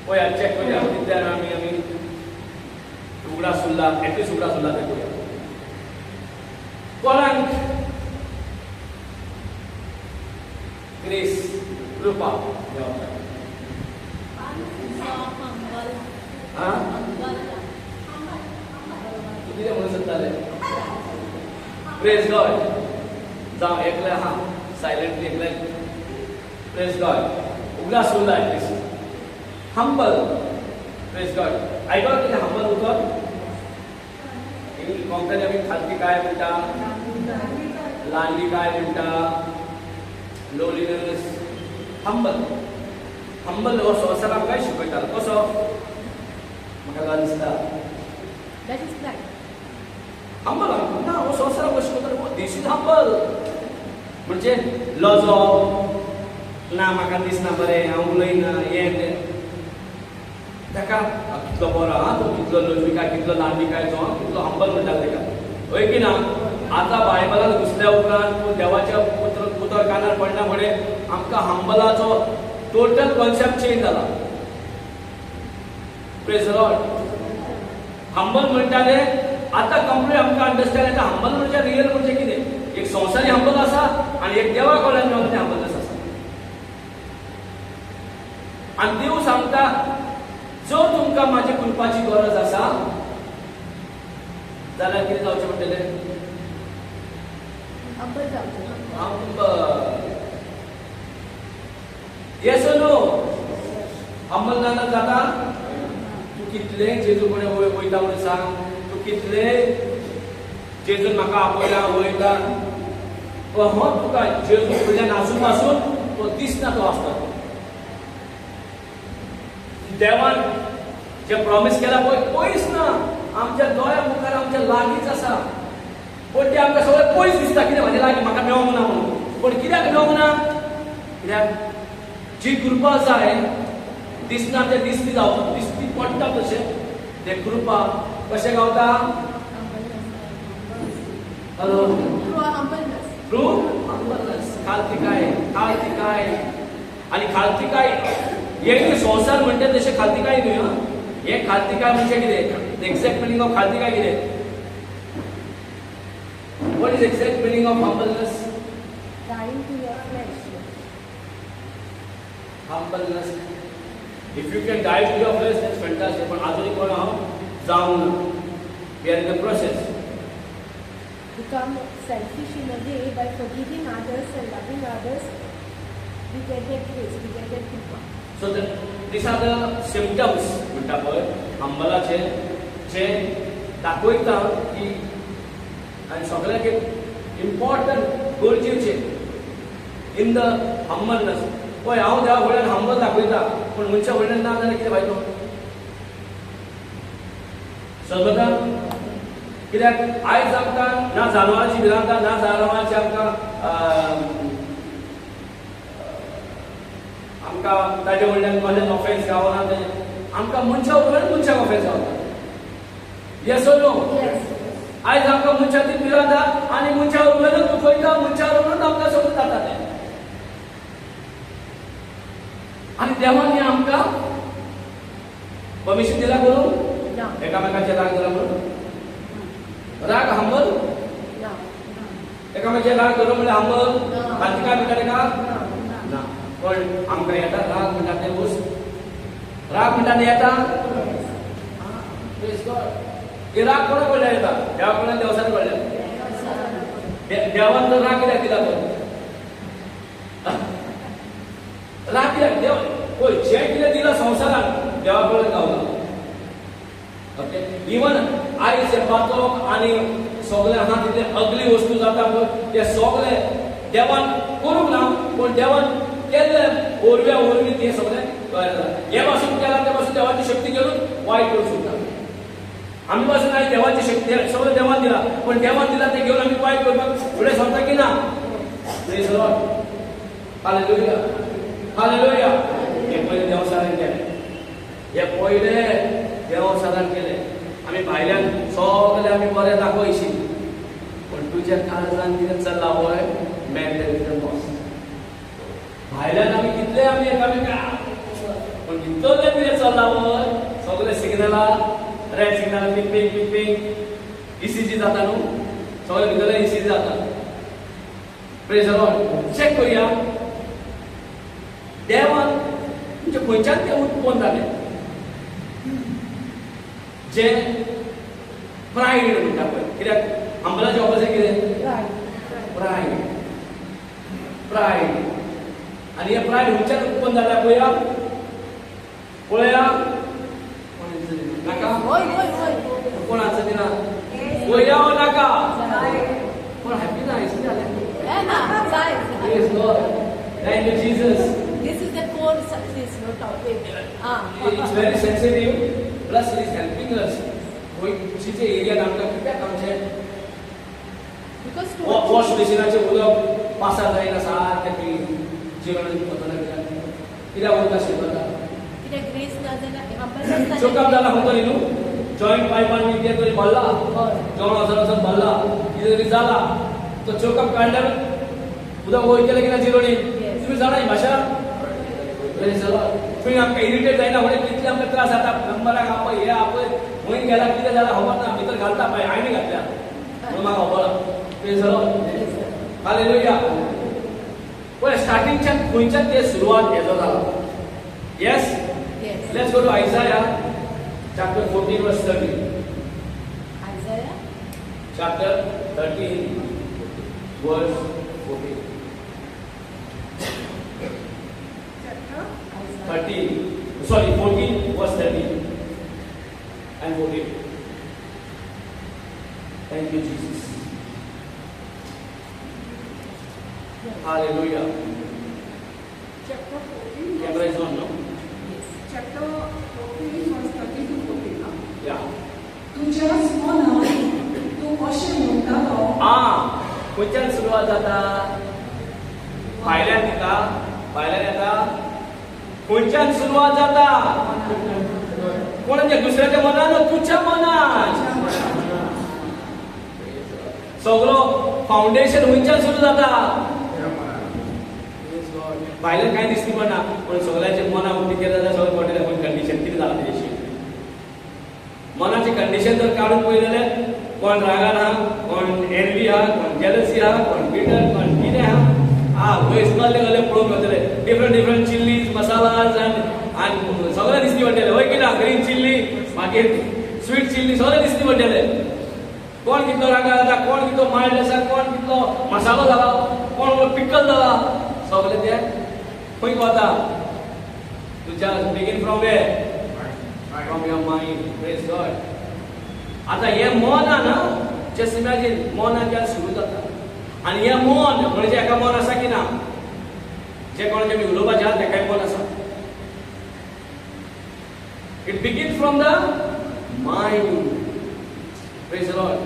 पळय चेक करूया कितल्यान आमी उगडा सुल्ला एटलीस्ट उगडा सुल्ला ते करूया कोणाक ग्रेस कृपा हाँ किती म्हणू शकताले प्रेज गॉड जावं एकले हा सायलेंटली एकले प्रेज गॉड उगडा सुल्ला एटलीस्ट हंबल प्रेज गॉड आयकला कितें हंबल उतर कोंकणी आमी खालती काय म्हणटा लांडी काय म्हणटा लोलीनेस हंबल हंबल हो संवसार आमकां काय शिकयता कसो म्हाका काय दिसता हंबल ना हो संवसार कशें शिकयता दीस इज हंबल म्हणजे लजो ना म्हाका दिसना बरें हांव उलयना हें तें ताका कितलो बरो हा तो कितलो लजवी काय कितलो लांबी काय तो कितलो हंबल म्हणटा ताका होय की ना आतां बायबलांत घुसल्या उपरांत देवाच्या उतर कानार पडना फुडें आमकां हंबलाचो टोटल कॉन्सेप्ट चेंज जाला प्रेज द लॉर्ड हंबल म्हणटाले आतां कंप्लीट आमकां अंडरस्टँड येता हंबल म्हणजे रियल म्हणजे कितें एक संवसारी हंबल आसा आनी एक देवा कडल्यान मेळिल्लें हंबलनेस आसा आनी देव सांगता जर तुमकां म्हाजी कृपाची गरज आसा जाल्यार कितें जावचें पडटलें हंबल येस और नो हंबल जाल्यार जाता तूं कितलें जेजू कडेन वयता म्हणून सांग तूं कितलें जेजून म्हाका आपयला वयता हो तुका जेजू कडल्यान आसून पासून तो दिसना तो आसता देवान जे प्रॉमिस केला पळय पयस ना आमच्या दोळ्या मुखार आमच्या लागींच आसा पण ते आमकां सगळें पयस दिसता कितें म्हाजे लागीं म्हाका मेळोंक ना म्हणून पण कित्याक मेळोंक ना कित्याक जी कृपा जाय दिसना ते दिसती जावप दिसती पडटा तशें ते कृपा कशें गावता हॅलो ट्रू हंबलनेस खालतीकाय आनी खालतीकाय हे संवसार म्हणटा तशें खालतीकाय न्हय हे खालतीकाय म्हणजे कितें एक्झॅक्ट मिनींग ऑफ खालतीकाय कितें what is exact meaning of humbleness dying to your flesh humbleness if you can die to your flesh that's fantastic पण आजूनय कोण हांव जावंक ना we are in the process become selfish in a way by forgiving others and loving others we get that grace we get that कृपा So these are the symptoms म्हणटा पळय हंबलाचे जे दाखयता की आनी सगळ्याक इम्पॉर्टंट गरजेचे इन द हंबलनेस पळय हांव देवा फुड्यान हंबल दाखयता पूण मनशा फुड्यान ना जाल्यार कितें फायदो समजता कित्याक आयज आमकां ना जानवरांची भिरांता ना जानवरांची आमकां ताजे वयल्यान कसलें ऑफेन्स गावना तें आमकां मनशा उलयन मनशाक ऑफेन्स गावता येस और नो आयज आमकां मनशाची भिरांता आनी मनशा उलयन दुखयता मनशा उलयन आमकां सगळें जाता तें आनी देवान आमकां परमिशन दिला करूं एकामेकांचे राग जाला म्हणून राग हंबल एकामेकांचे राग करूं म्हणल्यार हंबल खालती काय म्हणटा तेका ना पण आमकां येता राग म्हणटा तें वस्त राग म्हणटा तें येता प्रेज गॉड हे राग कोणा कडल्यान येता देवा कडल्यान देवसाने कडल्यान देवान तर राग कित्याक दिला तो राग कित्याक देव पळय जें कितें दिलां संवसारान देवा कडल्यान गावला ओके इवन आयज जे पातोक आनी सगळे हांगा तितले अगली वस्तू जाता पळय ते सगळे देवान करूंक ना पूण देवान केल्ले ओरव्या ओरवी ते सगळे हे पासून केला ते पासून देवाची शक्ती घेवन वायट करूंक सोदता आमी पासून आयज देवाची शक्ती सगळें देवान दिला पण देवान दिला ते घेवन आमी वायट करपाक फुडें सरता की ना praise the Lord hallelujah hallelujah हे पयले देवसारान केलें हे पयले देवसारान केलें आमी भायल्यान सगळे आमी बरें दाखोयशी पण तुज्या काळजान कितें चल्लां पळय मेंटल लॉस भायल्यान आमी कितले आमी एकामेकांक पण भितरले कितें चल्ला वय सगळे सिग्नला रेड सिग्नल पिंग पिंग ईसीजी जाता न्हू सगळे भितरले ईसीजी जाता प्रेज द लॉर्ड चेक करूया देवान म्हणजे खंयच्यान तें उत्पन्न जालें जे प्रायड म्हणटा पळय कित्याक हंबलाचे ऑपोजीट कितें प्रायड प्रायड आणि हे प्रायड खंयच्यान उत्पन्न जाल्या पळया पळया नाका कोणाचं दिना पळया हो नाका कोण हॅपी ना आयस जालें praise God thank you Jesus This is the core success, no topic. It's very sensitive. Plus, it is helping us. गोंयचे एरियात आमकां कित्याक आमचे Because वॉश बेसिनाचें उदक पासार जायना सारकें क्लीन जेवण वतना कित्याक उदक शिकता कित्याक ग्रेस ना जाल्यार चोकअप जाला खंय तरी न्हू जॉयंट पायपान बी कितें तरी भरला जेवण वचन भरला कितें तरी जाला तो चोकअप काडल्यार उदक वयतलें कित्याक जिरोणी तुमी जाणा ही भाशा तुमी आमकां इरिटेट जायना म्हणजे कितले आमकां त्रास जाता नंबराक आपय हे आपय खंय गेला कितें जाल्यार खबर ना भितर घालता पळय आयनी घातल्या म्हणून म्हाका खबर प्रेज द लॉर्ड हालेलुया पळय स्टार्टिंगच्यान खंयच्यान ते सुरवात हेजो जाला yes let's go to Isaiah chapter 14 verse 13 Isaiah chapter 13 verse 14 14 verse 13 and 14. Thank you, Jesus. Hallelujah. Chapter 14. Camera is on, no? Chapter 14 verse 13 to 14. Yeah. तुझ्या स्मरणात तू अशें म्हणटालो खंयच्यान सुरवात जाता भायल्यान येता खंयच्यान सुरवात जाता कोणाच्या दुसऱ्याच्या मनान तुझ्या मनान सगळो फाउंडेशन खंयच्यान सुरू जाता भायल्यान कांय दिसती पडना पण सगळ्याचे मनाक उठी केलं जाल्यार सगळें पडलें पण कंडिशन कितें जालां तेजेशी मनाची कंडिशन जर काढून पळयलें जाल्यार कोण रागान आहा कोण एनवी आहा कोण जेलसी आहा कोण बिटर कोण कितें आहा वयस गल्ले पळोवंक वतले डिफरंट चिल्लीज मसालाज आनी सगळें दिसती पडटलें वय कितें ग्रीन चिल्ली मागीर स्वीट चिल्ली सगळें दिसती पडटलें कोण कितलो रागा जाता कोण कितलो मायल्ड आसा कोण कितलो मसालो जाला कोण पिकल जाला सगळें तें खंय वता तुज्या begin from where from your mind, praise God. आता हे मन ना जस्ट इमॅजिन मनाच्यान सुरू जाता आनी हे मन म्हणजे एका मन आसा की ना जे कोणाचे मी उलोवपाचे आहा तेकाय मन आसा it begins from the mind praise the Lord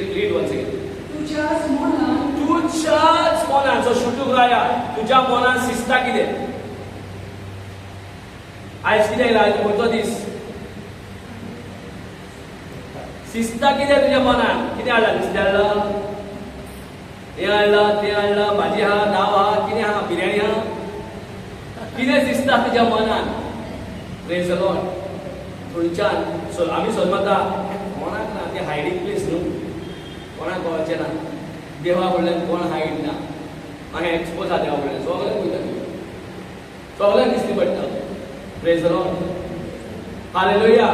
read once again तुझ्याच मनात सो शुटूक राया तुज्या मनान शिस्ता कितें आयज कितें येयला आयज खंयचो दीस शिस्ता कितें तुज्या मनान कितें हाडला नुस्तें हाडला हें हाडला तें हाडला भाजी आहा दाव आहा कितें आहा बिर्याणी आहा कितें शिस्ता तुज्या मनान प्रेज द लॉर्ड थंयच्यान आमी सलमता मनाक ना तें हायडींग प्लेस न्हू कोणाक कळचें ना देवा कडल्यान कोण हायड ना मागीर एक्सपोज आहा देवा कडल्यान सगळें दिसती पडटा praise the Lord hallelujah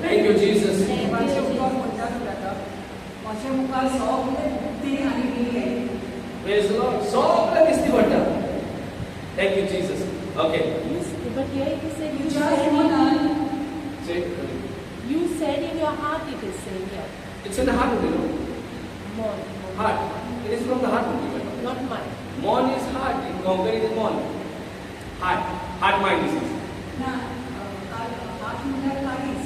thank you Jesus देवाचे उपकार म्हणटात जाता म्हज्या मुखार सगळें बुद्धी आनी विवेक प्रेज द लॉर्ड सगळें दिसती पडटा thank you Jesus okay But here it is said, तुझ्याच मनात you said in your heart, it is saying here. It's in the heart, you know. Mon. Heart. It is from the heart. Not mind. Mon is heart. In Conquer it is mon. Heart. Heart mind disease. ना हात म्हणल्यार काळीज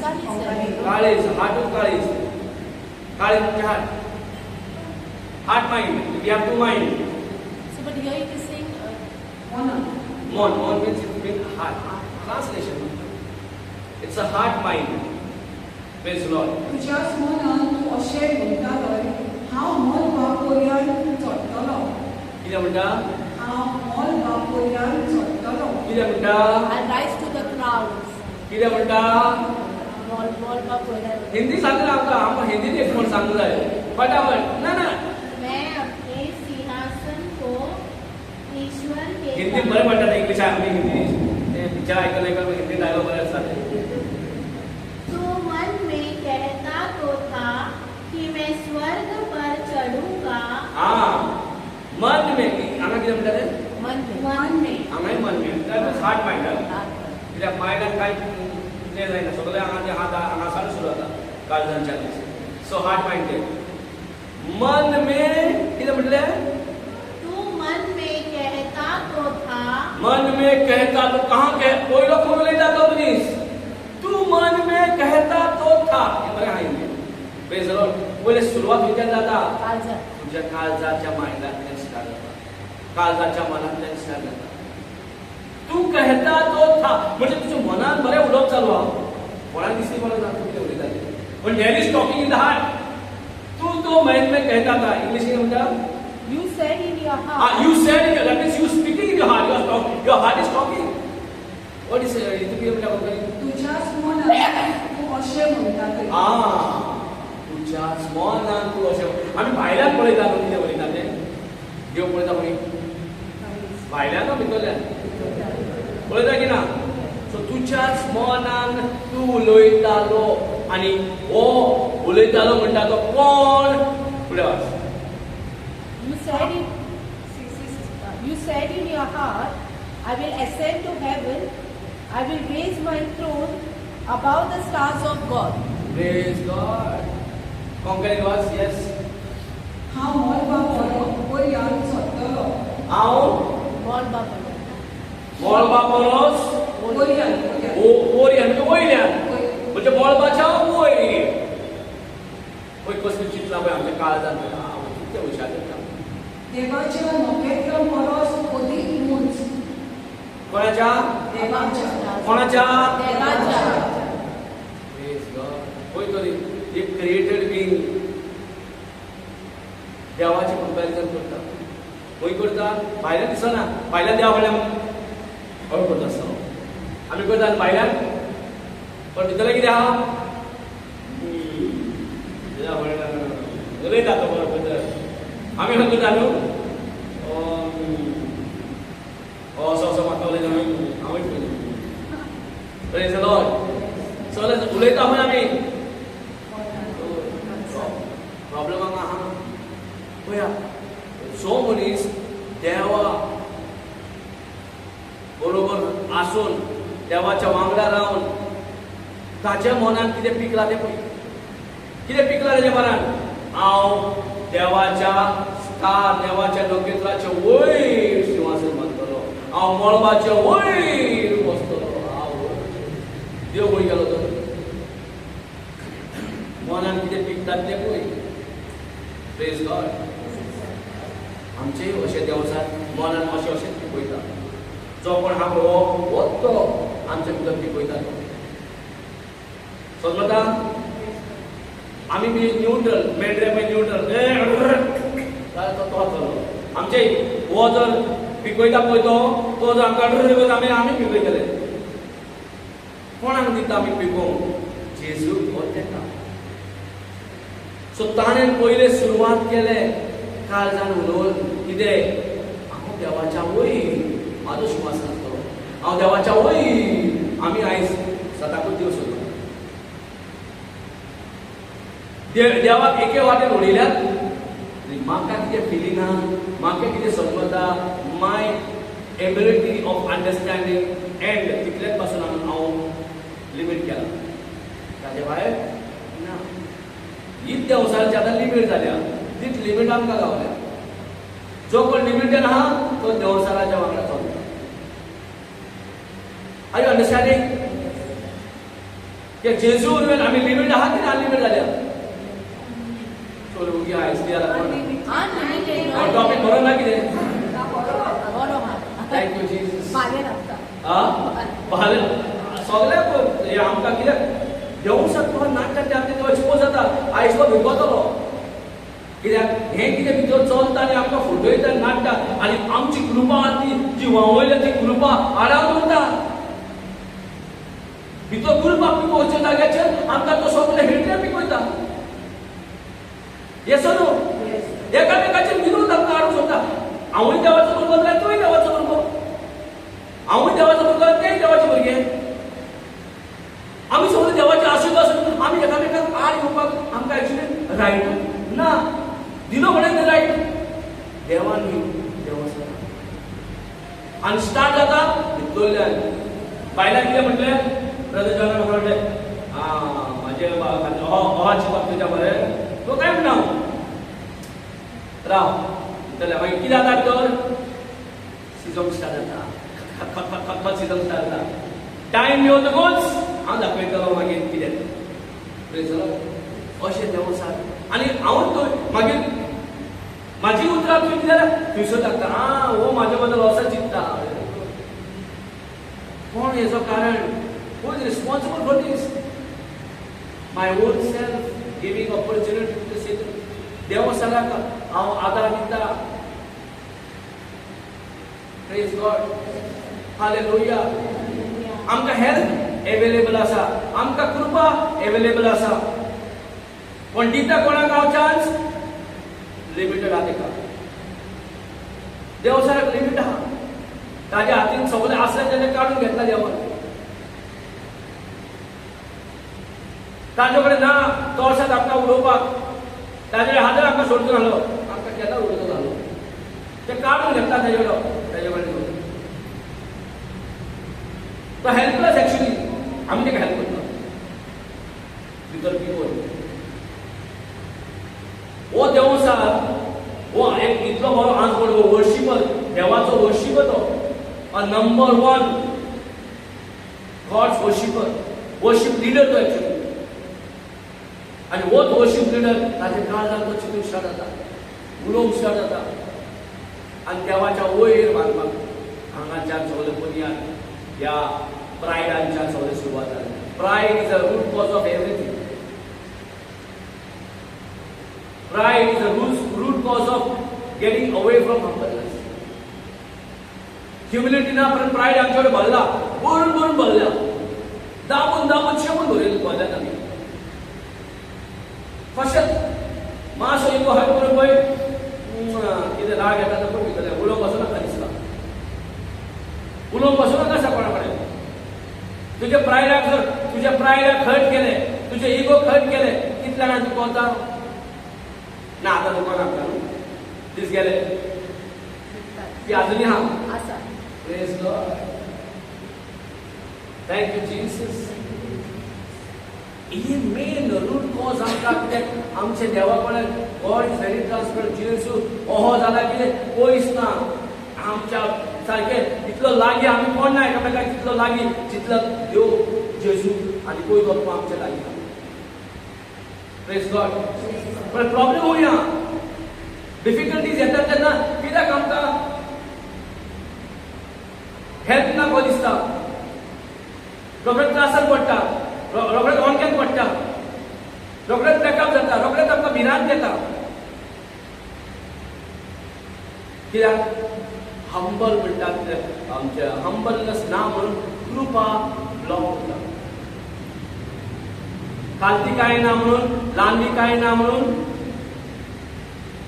Kalis. Heart of Kalis. Kalis of heart. Heart mind. We have two mind. So, but here it is saying, मनात Mon. Mon means it means heart. Translation. It's a heart mind. Praise the Lord. तुझ्याच मनात तू अशें म्हणटालोय हांव मोल वापरयान चडटलो कितें म्हणटा हांव मोल वापरयान चडटलो वयतलो. कितें म्हणटा I'll rise to the clouds. कितें म्हणटा बोलपा पळयल्यार हिंदी सांगना आमकां हिंदीन एक म्हण सांगूंक जाय फटाफट ना मैं अपने सिंहासन को ईश्वर के हिंदीन बरें म्हणटा इंग्लिश आमी हिंदी ते पिक्चर आयकले का हिंदी डायलॉग बरे आसतात तो मन में कहता तो था कि मैं स्वर्ग पर चढ़ूंगा. हां मन में हांगा कितें म्हणटा ते मन में हांगाय मन में दॅट मीन्स हार्ट मायंडान कित्याक मायंडान कांय ते जायना सगळें हांगासान सुरू जाता काळजांच्या सो हार्ट मायंड ते मन में कितें म्हटलें तू मन में कहता तो था. मन में कहता तो कहाँ कह पयलो कोण उलयता तो मनीस तू मन में कहता तो था हे बरें आहा हिंदी प्रेज द लॉर्ड पयले सुरवात खंयच्यान जाता काळजात. तुमच्या काळजाच्या मायंडांतल्यान स्टार्ट जाता काळजाच्या मनांतल्यान स्टार्ट जाता तू कहता तो था म्हणजे तुझ्या मनात बरें उलोवप चालू आहा कोणाक दिसली मला ना तू कितें उलयता तें पण dead is talking in the heart तू तो मन में कहता था इंग्लिशीन म्हणटा You said in your heart. you said it, that means you speaking in your heart. You are talking. Your heart is talking. What is it? इथे किती म्हणता बघा. तुझ्याच मनात तू अशें म्हणटा ते. तुझ्याच मनात तू अशें आमी भायल्यान पळयता न्हू कितें उलयता तें देव पळयता खंय भायल्यान न्हू भितरल्यान पळयता की ना सो तुझ्याच मनान तू उलयतालो आनी हो उलयतालो म्हणटा तो कोण फुडें वाच You said in your heart, I will ascend to heaven, I will raise my throne above the stars of God. Praise God. Conquering was yes. हांव मोलबाब वयल्यान सरतलो. हांव बोलपा मोळबा परस वयल्यान वयल्यान म्हणजे मोळबाच्या वयर पळय कसली चिंतला पळय आमच्या काळजांत कितले हुशार करता देवाच्या नखेत्र परस अदीक उंच. कोणाच्या देवाच्या कोणाच्या देवाच्या. Praise God. पळय तरी एक क्रिएटेड बीइंग देवाची कंपॅरिझन करता खंय करता भायल्यान दिसना भायल्यान देवा कडल्यान हळू करता आसता आमी करता भायल्यान पण भितरलें कितें आहा देवा कडल्यान उलयता तो बरो भितर आमी खंय करता न्हू असो असो म्हाका उलयता हांवूय पळयलें प्रेज द लॉर्ड सगळे उलयता खंय आमी प्रॉब्लेम हांगा आहा पळया सो मनीस देवा बरोबर आसून देवाच्या वांगडा रावन ताच्या मनान कितें पिकला तें पळय कितें पिकला तेच्या मनान हांव देवाच्या स्टार देवाच्या नखेत्राच्या वयर सिंहासन बांदतलो हांव मळबाच्या वयर बसतलो हांव देव खंय गेलो तर मनान कितें पिकतात तें पळय प्रेज गॉड आमचेय अशें देव आसात मनान अशें अशें पिकयता जो कोण हा वत्तो आमच्या भितर पिकयता तो समजता आमी बी न्यूट्रल मेळ्ळे पळय न्यूट्रल जाल्यार तो जालो आमचे हो जर पिकयता पळय तो जर आमकां आमी पिकयतले कोणाक दिता आमी पिकोवंक जेजूक हो तेका सो ताणें पयले सुरवात केले काळजान उलोवन कितें हांव देवाच्या वयर म्हाजो श्वास आसतलो हांव देवाच्या वयर आमी आयज सदांच देव सोदता देवाक एके वाटेन उडयल्यात म्हाका कितें फिलींग आहा म्हाका कितें समजता माय एबिलिटी ऑफ अंडरस्टँडींग एंड तितलेच पासून हांव लिमीट केला ताचे भायर ना हीच देवसाची आतां लिमीट जाल्या तीच लिमीट आमकां गावल्या जो कोण लिमिटेड आहा तो देवसाराच्या वांगडा चलता आर यू अंडरस्टँडींग जेजू वरवीं आमी लिमीट आहा की अनलिमीट जाल्या चलो उगी आयज ती जाल्यार टॉपिक बरो ना कितें थँक्यू जीसस सगळे हे आमकां कित्याक देवसाक तो नाट्य त्या एक्सपोज जाता आयज तो भिकोतलो कित्याक हें कितें भितर चलता आनी आमकां फटयता नाडटा आनी आमची कृपा ती जी व्हांवयल्या ती कृपा आडावन उरता. भितर कृपा पिकोवच्या जाग्याचेर आमकां तो सगळें हेट्रे पिकयता. येस न्हू? एकामेकाचेर विरोध आमकां हाडूंक सोदता. हांवूय देवाचो भुरगो जाल्यार तूंय देवाचो भुरगो. हांवूय देवाचो भुरगो जाल्यार तेय देवाचे भुरगे. आमी सगळे देवाचे आशिर्वाद आसून आमी एकामेकाक आड येवपाक आमकां एक्चुली रायट ना. दिलो म्हणून ते रायट देवान देव आसा. आनी स्टार्ट जाता भितरल्यान. बायलां कितें म्हटलें? ब्रदर जॉन म्हाका म्हटलें म्हाजे अहाची बाब तुज्या बरें. तो काय म्हणना राव जाल्यार मागीर कितें जाता तर सिजन स्टार्ट जाता. सिजन स्टार्ट जाता. टायम येवतकूच हांव दाखयतलो मागीर कितें. Praise the Lord. अशें देव आसा. आनी हांव मागीर म्हाजी उतरां तुवें कितें जाल्यार थंयसर लागता. हो म्हाजे बद्दल असो चिंतता. कोण हेजो कारण? Who is responsible for this? My own self giving opportunity to say देव सगळ्याक हांव आदार दिता. Praise God. हालेलुया. आमकां हेल्प एवेलेबल आसा. आमकां कृपा एवेलेबल आसा. पण दिता कोणाक हांव चान्स? लिमिटेड आहा तेका. देव सगळ्याक लिमीट आहा. ताज्या हातीन सगळें आसलें तें काडून घेतला देवान. ताजे कडेन ना तो वर्सात आमकां उडोवपाक. ताजे हाजार आमकां सोडून घालो. आमकां केन्ना उडोवंक घालो. तें काडून घेतला ताजे कडेन. तो हेल्पलेस एक्चुअली. आमी तेका हेल्प करता. भितर पिकोवन. हो देव आसा. हो एक इतलो बरो आंसवड. हो वर्शिपर. देवाचो वर्शिपर तो. Number 1 god's worshipper. Worship leader तो एक्चुअली. आनी होच वर्शिप लिडर ताजे काळजांत तो चिंतूंक स्टार्ट जाता. उलोवंक स्टार्ट जाता. आनी देवाच्या वयर बांदपाक हांगाच्यान सगळें बुनयाद ह्या प्रायडांच्यान सगळें सुरवात जाली. Pride is a root cause of everything. Pride is a root cause of getting away from humbleness. Humility ना पण प्रायड आमचे कडेन भरला. भरून भरून भरला. दामून शेपून भरल्यात आमी. फशत मातसो इगो हट करून पळय कितें राग येता तो पळय भितरले. उलोवंक वचनाका दिसता. उलोवंक वचनाका आसा कोणा कडेन. तुजे प्रायडाक हट केलें. तुजे इगो हट केलें. कितल्या तूं कोता ना. आतां तुका नाका न्हू. दीस गेले ती आजुनी आहा. आसा. Praise God. Thank you Jesus. ही मेन रूट कॉज आमकां कित्याक आमचे देवा कडेन गॉड इज व्हेरी ट्रान्सपरंट. जेजू अहो जाला कितें पयस ना. आमच्या सारकें इतलो लागीं आमी कोण ना एकामेकाक तितलो लागीं जितलो देव जेजू आनी पयस आत्मा आमच्या लागीं. Praise God. पण प्रॉब्लेम होया. डिफिकल्टीज येतात तेन्ना कित्याक आमकां हेल्प ना कहो दिसता. रोखडेच त्रासाक पडटा. रोखडेच ओंक्याक पडटा. रोखडेच ब्रेकअप जाता. रोखडेच आमकां भिरांत येता. कित्याक हंबल म्हणटात आमचे हंबलनेस ना म्हणून कृपा ब्लॉक जाता. कालती काय ना म्हणून लांबी काय ना म्हणून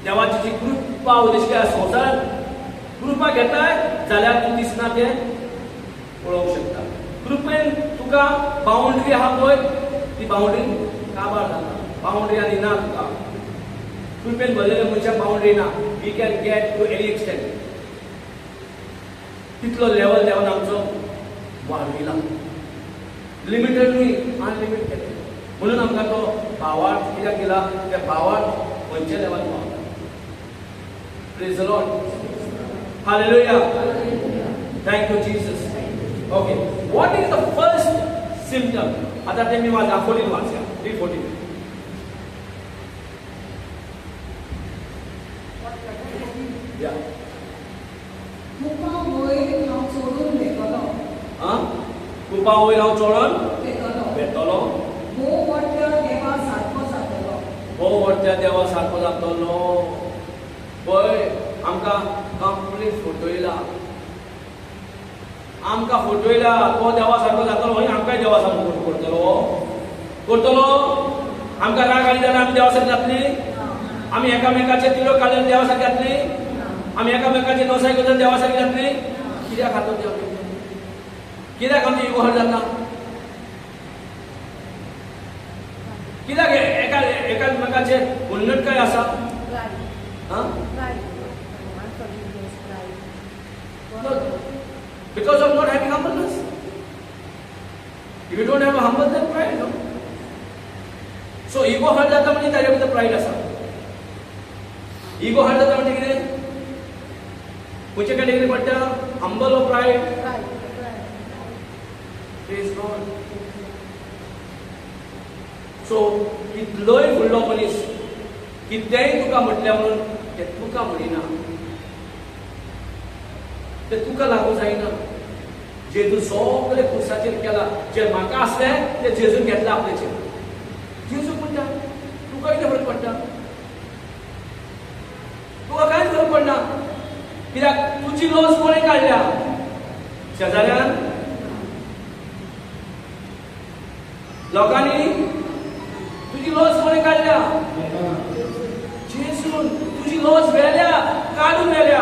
देवाची जी कृपा उदिश्टी संवसारात कृपा घेताय जाल्यार तूं दिसना तें पळोवंक शकता. कृपेन तुका बाउंड्री आहा पळय ती बाउंड्री काबार जाता. बाउंड्री आनी ना तुका. कृपेन भरलेल्या मनशाक बाउंड्री ना. We can get to any extent. तितलो लेवल देवान आमचो वाडविला. लिमिटेड न्ही अनलिमिटेड केलें. म्हणून आमकां तो भावार्थ कित्याक दिला. त्या भावार्थ खंयच्या लेवल पावता. Praise the Lord. Hallelujah. Thank you Jesus. Okay. What is the first symptom? आता ते मी दाखवली वाचया. 3:14. या कृपा वयर हांव सोडून वेतलो. कृपा वयर हांव चोडून वेतलो. वेतलो. भोव व्हडल्या देवा सारको जातलो. हो त्या देवा सारको जातलो पळय आमकां कंप्लीट फटयला तो देवा सारको जातलो हय आमकांय देवा सारको करतलो आमकां राग आली जाल्यार आमी देवा सारकी जातली आमी एकामेकाचे तिडक काडल्यार देवा सारकी जातली आमी एकामेकाचे नवसाय करता देवा सारकी जातली कित्याक खातो देव कित्याक आमची इगो हर्ट जाता कित्याक एकामेकाचे उन्नत काय आसा because of not having humbleness. If you don't have a humbleness, pride, no? So ego हट जाता म्हणजे ताजे भितर प्राइड आसा ego हट जाता म्हणजे कितें खंयचे कॅटेगरी पडटा humble or pride praise God so कितलोय फुडलो मनीस कितेंय तुका म्हटल्या म्हणून ते तुका म्हणिना ते तुका लागू जायना जेजू सगळे क्रुसाचेर केला जे म्हाका आसलें ते जेजून घेतला आपल्याचेर जेजू म्हणटा तुका कितें फरक पडटा तुका कांयच फरक पडना कित्याक तुजी लॉस कोणें काडल्या शेजाऱ्यान लोकांनी तुजी लॉस कोणें काडल्या जेजून तुजी लॉस व्हेल्या काडून व्हेल्या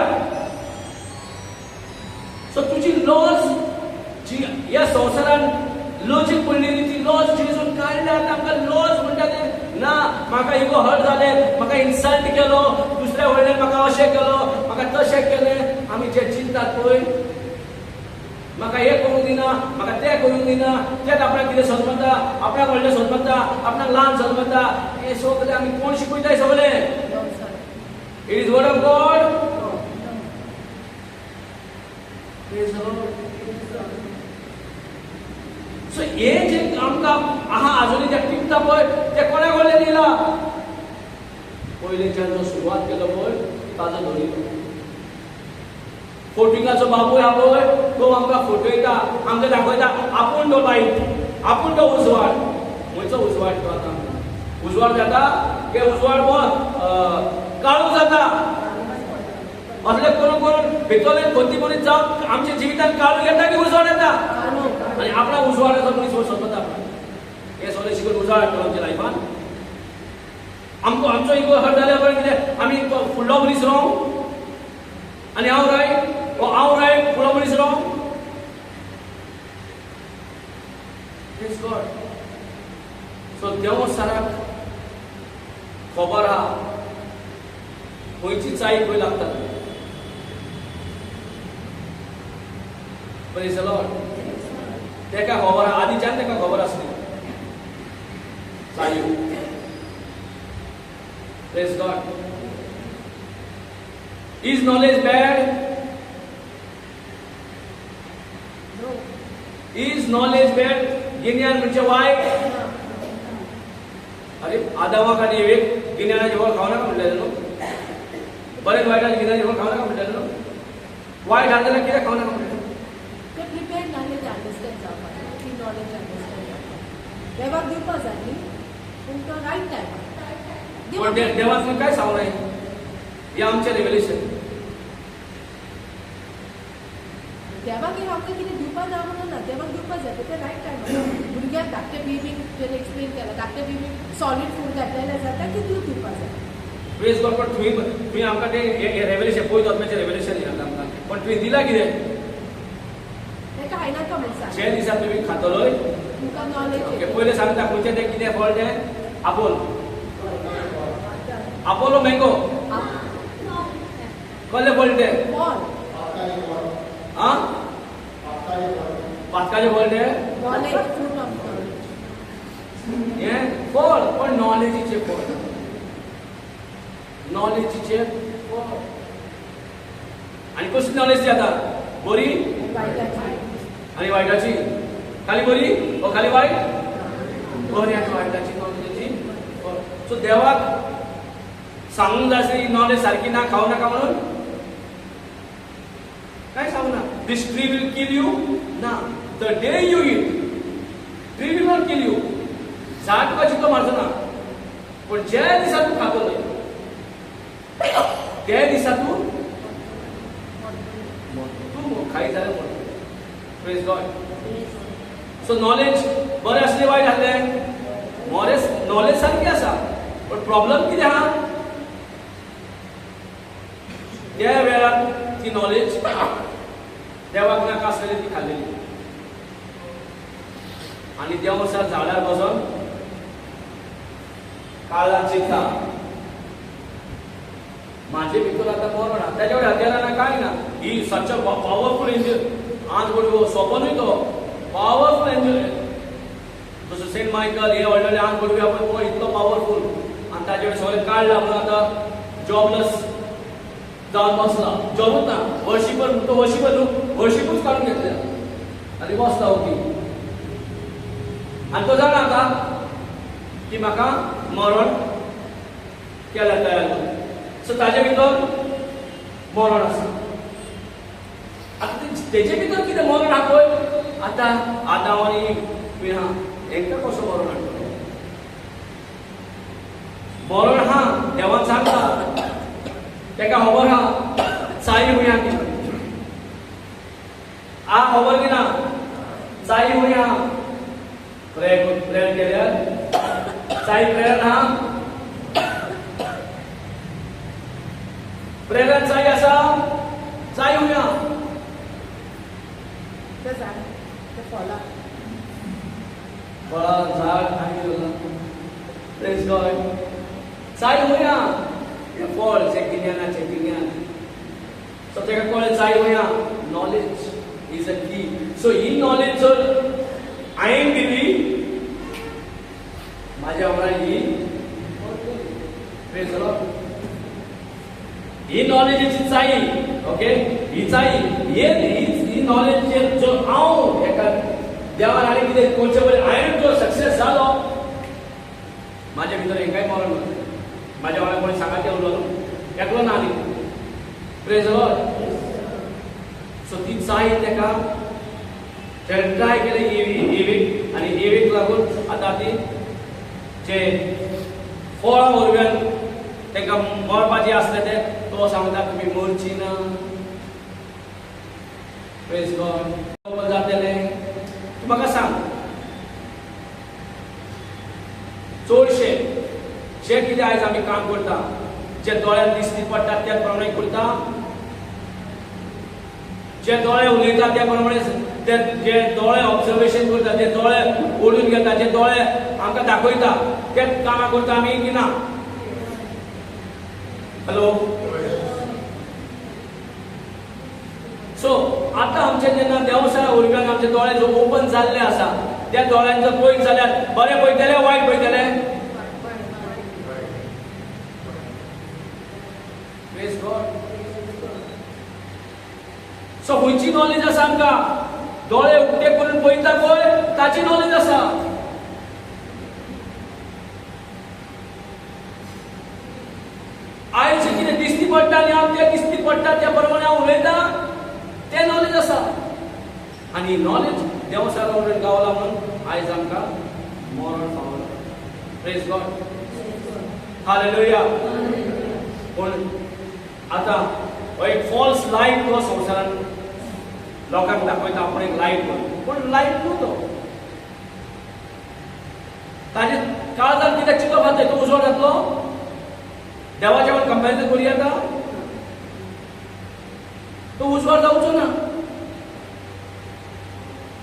सो तुजी लॉस जी ह्या संवसारान लॉजीक पडलेली ती लॉस जेजून काडल्या आमकां लॉस म्हणटा ते ना म्हाका इगो हर्ट जाले म्हाका इन्सल्ट केलो दुसऱ्या वडल्यान म्हाका अशें केलो म्हाका तशें केलें आमी जे चिंतात पळय म्हाका हें करूंक दिना म्हाका तें करूंक दिना तेच आपणाक कितें समजता आपणाक व्हडलें समजता आपणाक ल्हान समजता हें सगळें आमी कोण शिकयताय सगळें it is word of God Praise the Lord. So हे जे आमकां आहा आजुनी जे टिपता पळय ते कोणा कडल्यान दिला पयलींच्यान जो सुरवात केलो पळय ताजो धरिलो फोटिंगाचो बाबू आहा पळय तो आमकां फटयता आमकां दाखयता आपूण तो लायट आपूण तो उजवाड खंयचो उजवाड तो आतां उजवाड जाता की उजवाड काळो जाता असले करून करून भितरले कोणती कोणी जावं आमच्या जिवितांत काळो येता की उजवाड येता आनी आपणा उजवाडाचो मनीस समजता हे सगळें शिकून उजवाड हाडटलो आमच्या लायफान आमचो इगो हर्ट जाल्यार बरें कितें आमी फुडलो मनीस रावं आनी हांव रायट हांव रायट फुडलो मनीस रावं प्रेज गॉड सो देव साराक खबर आहा खंयची चाय खंय लागता Praise the Lord. तेका खबर आदींच्यान तेका खबर आसली चायो Praise God. Is knowledge bad? No. Is knowledge bad? गिन्यान म्हणजे वायट अरे आदामाक आनी एवेक गिन्यानाची वळ खावं नाका म्हणलेलें न्हू बरें वायटाची गिन्यानाची वळ खावं नाका म्हणलेलें न्हू वायट आसा जाल्यार कित्याक खावं नाका म्हणलेलें प्रिपेर्ड नॉलेज अंडरस्टँड जावपाक ती नॉलेज अंडरस्टँड जावपाक देवाक दिवपा जाय न्ही पूण तो रायट टायमार पण देवान तुका काय सांगू नये हें आमचें रेव्हलेशन देवाक हे आमकां कितें दिवपा ना म्हणून ना देवाक दिवपा जाय ते रायट टायमार भुरग्याक धाकटे बेबीक तुवें एक्सप्लेन केला धाकटे बेबीक सॉलीड फूड घातलेलें जाता की तूं दिवपा जाय प्रेज गॉड पण तुम्ही आमकां तें रेव्हलेशन पळयत आत्म्याचें रेव्हलेशन दिलां आमकां पण तुवें दिलां कितें तेका हायनाका म्हण सांग जे दिसा तुमी खातलोय तुका नॉलेज पयलें सांगता खंयचें तें कितें फळ तें आपोल आपोलो मँगो कसलें फळ तें आं पातकाचें फळ तें नॉलेज फ्रूट ऑफ नॉलेज हें फळ पण नॉलेजीचें फळ नॉलेजीचें फळ आनी कसली नॉलेज जाता बरी वायटाची आनी वायटाची खाली बरी वा खाली वायट बरी आनी वायटाची नॉलेजीची सो देवाक सांगूंक जाय आसली नॉलेज सारकी ना खावं नाका म्हणून काय सांगू ना दिस ट्री विल किल यू ना the day you it tree will not kill you झाड तुका चितो मारचो ना पण ज्या दिसा तू खातलो त्या दिसा तू खाई जाल्यार म्हणटा प्रेज गॉड सो नॉलेज बरें आसलें वायट आसलें नॉलेज सारकी आसा पण प्रॉब्लेम कितें आहा त्या वेळार ती नॉलेज देवाक नाका आसलेली ती खाल्लेली आनी देव आसा झाडार बसून काळार चिंता माझे भितर आता मरण आहा त्याच्या हत्यारांना काय ना ही सच पॉवरफुल एंजल आज बरोबर सोपनूय तो पॉवरफुल एंजल जसं सेंट मायकल हे व्हडले आज बरोबर आपण इतलो पॉवरफुल आणि ताचे सगळें काडला म्हणून आता जॉबलेस जावन बसला जॉबूच ना वर्षीभर तो वर्षीभूच काढून घेतल्या आनी बसला ओके आणि तो जाणा आता की म्हाका मरण केल्या तयार सो ताजे भितर मरण आसा आता तेजे भितर कितें मरण आहा पळय आतां आदाम आनी बी आहा हेंकां कसो मरण हाडटलो मरण आहा देवान सांगता तेका खबर आहा चाई हुया की आ खबर की ना चाई हुया प्रेयर केल्यार चाई प्रेयर आहा प्रेरण चाई आसा चाई हुया ते झाड ते फळां झाड आनी प्रेज गॉड चाई हुया हे फळ चेकिंगान सो तेका कळ्ळें चाई हुया नॉलेज इज अ की सो ही नॉलेज जर हांवें दिली माझ्या वांगडा ही प्रेज गॉड ही नॉलेजची चाई ओके ही चाई ही नॉलेज जो हांव एका देवान आनी कितें करचें पयलीं हांवें जो सक्सेस जालो म्हाज्या भितर हें कांय मरण ना म्हाज्या वांगडा कोणी सांगात उरलो एकलो ना आनी प्रेज लॉर्ड सो ती चाई तेका ट्राय केलें एवीक आनी एवीक लागून आतां ती जे फळां वरव्यान तेका मरपाचें आसलें तें तो सांगता तुम्ही मरची ना प्रेज गॉड जातलें तूं म्हाका सांग चडशे जे कितें आयज आमी काम करता जे दोळ्यान दिश्टी पडटा त्या प्रमाणे करता जे दोळे उलयता त्या प्रमाणे ते जे दोळे ऑब्जर्वेशन करता जे दोळे ओढून घेता जे दोळे आमकां दाखयता ते कामां करता आमी की ना हॅलो सो आता आमचे जेन्ना देवसाया उरव्यान आमचे दोळे जो ओपन जाल्ले आसा त्या दोळ्यान जर पळयत जाल्यार बरें पळयतले वायट पळयतले प्रेज गॉड सो खंयची नॉलेज आसा आमकां दोळे उक्ते करून पळयता पळय ताची नॉलेज आसा आयज कितें दिश्टी पडटा आनी हांव तें दिश्टी पडटा त्या प्रमाणे हांव उलयता तें नॉलेज आसा आनी नॉलेज देवसाया उलयन गावला म्हणून आयज आमकां मरण पावला प्रेज गॉड हालेलुया पूण आतां हो एक फॉल्स लायट तो संवसारान लोकांक दाखयता आपण एक लायट म्हणून पूण लायट न्हू तो ताजे काळजांत कितें चिंतप आसा तो उजवाड जातलो देवाच्या वांगडा कंपॅरिजन करूं येता तो उजवाड जावचो ना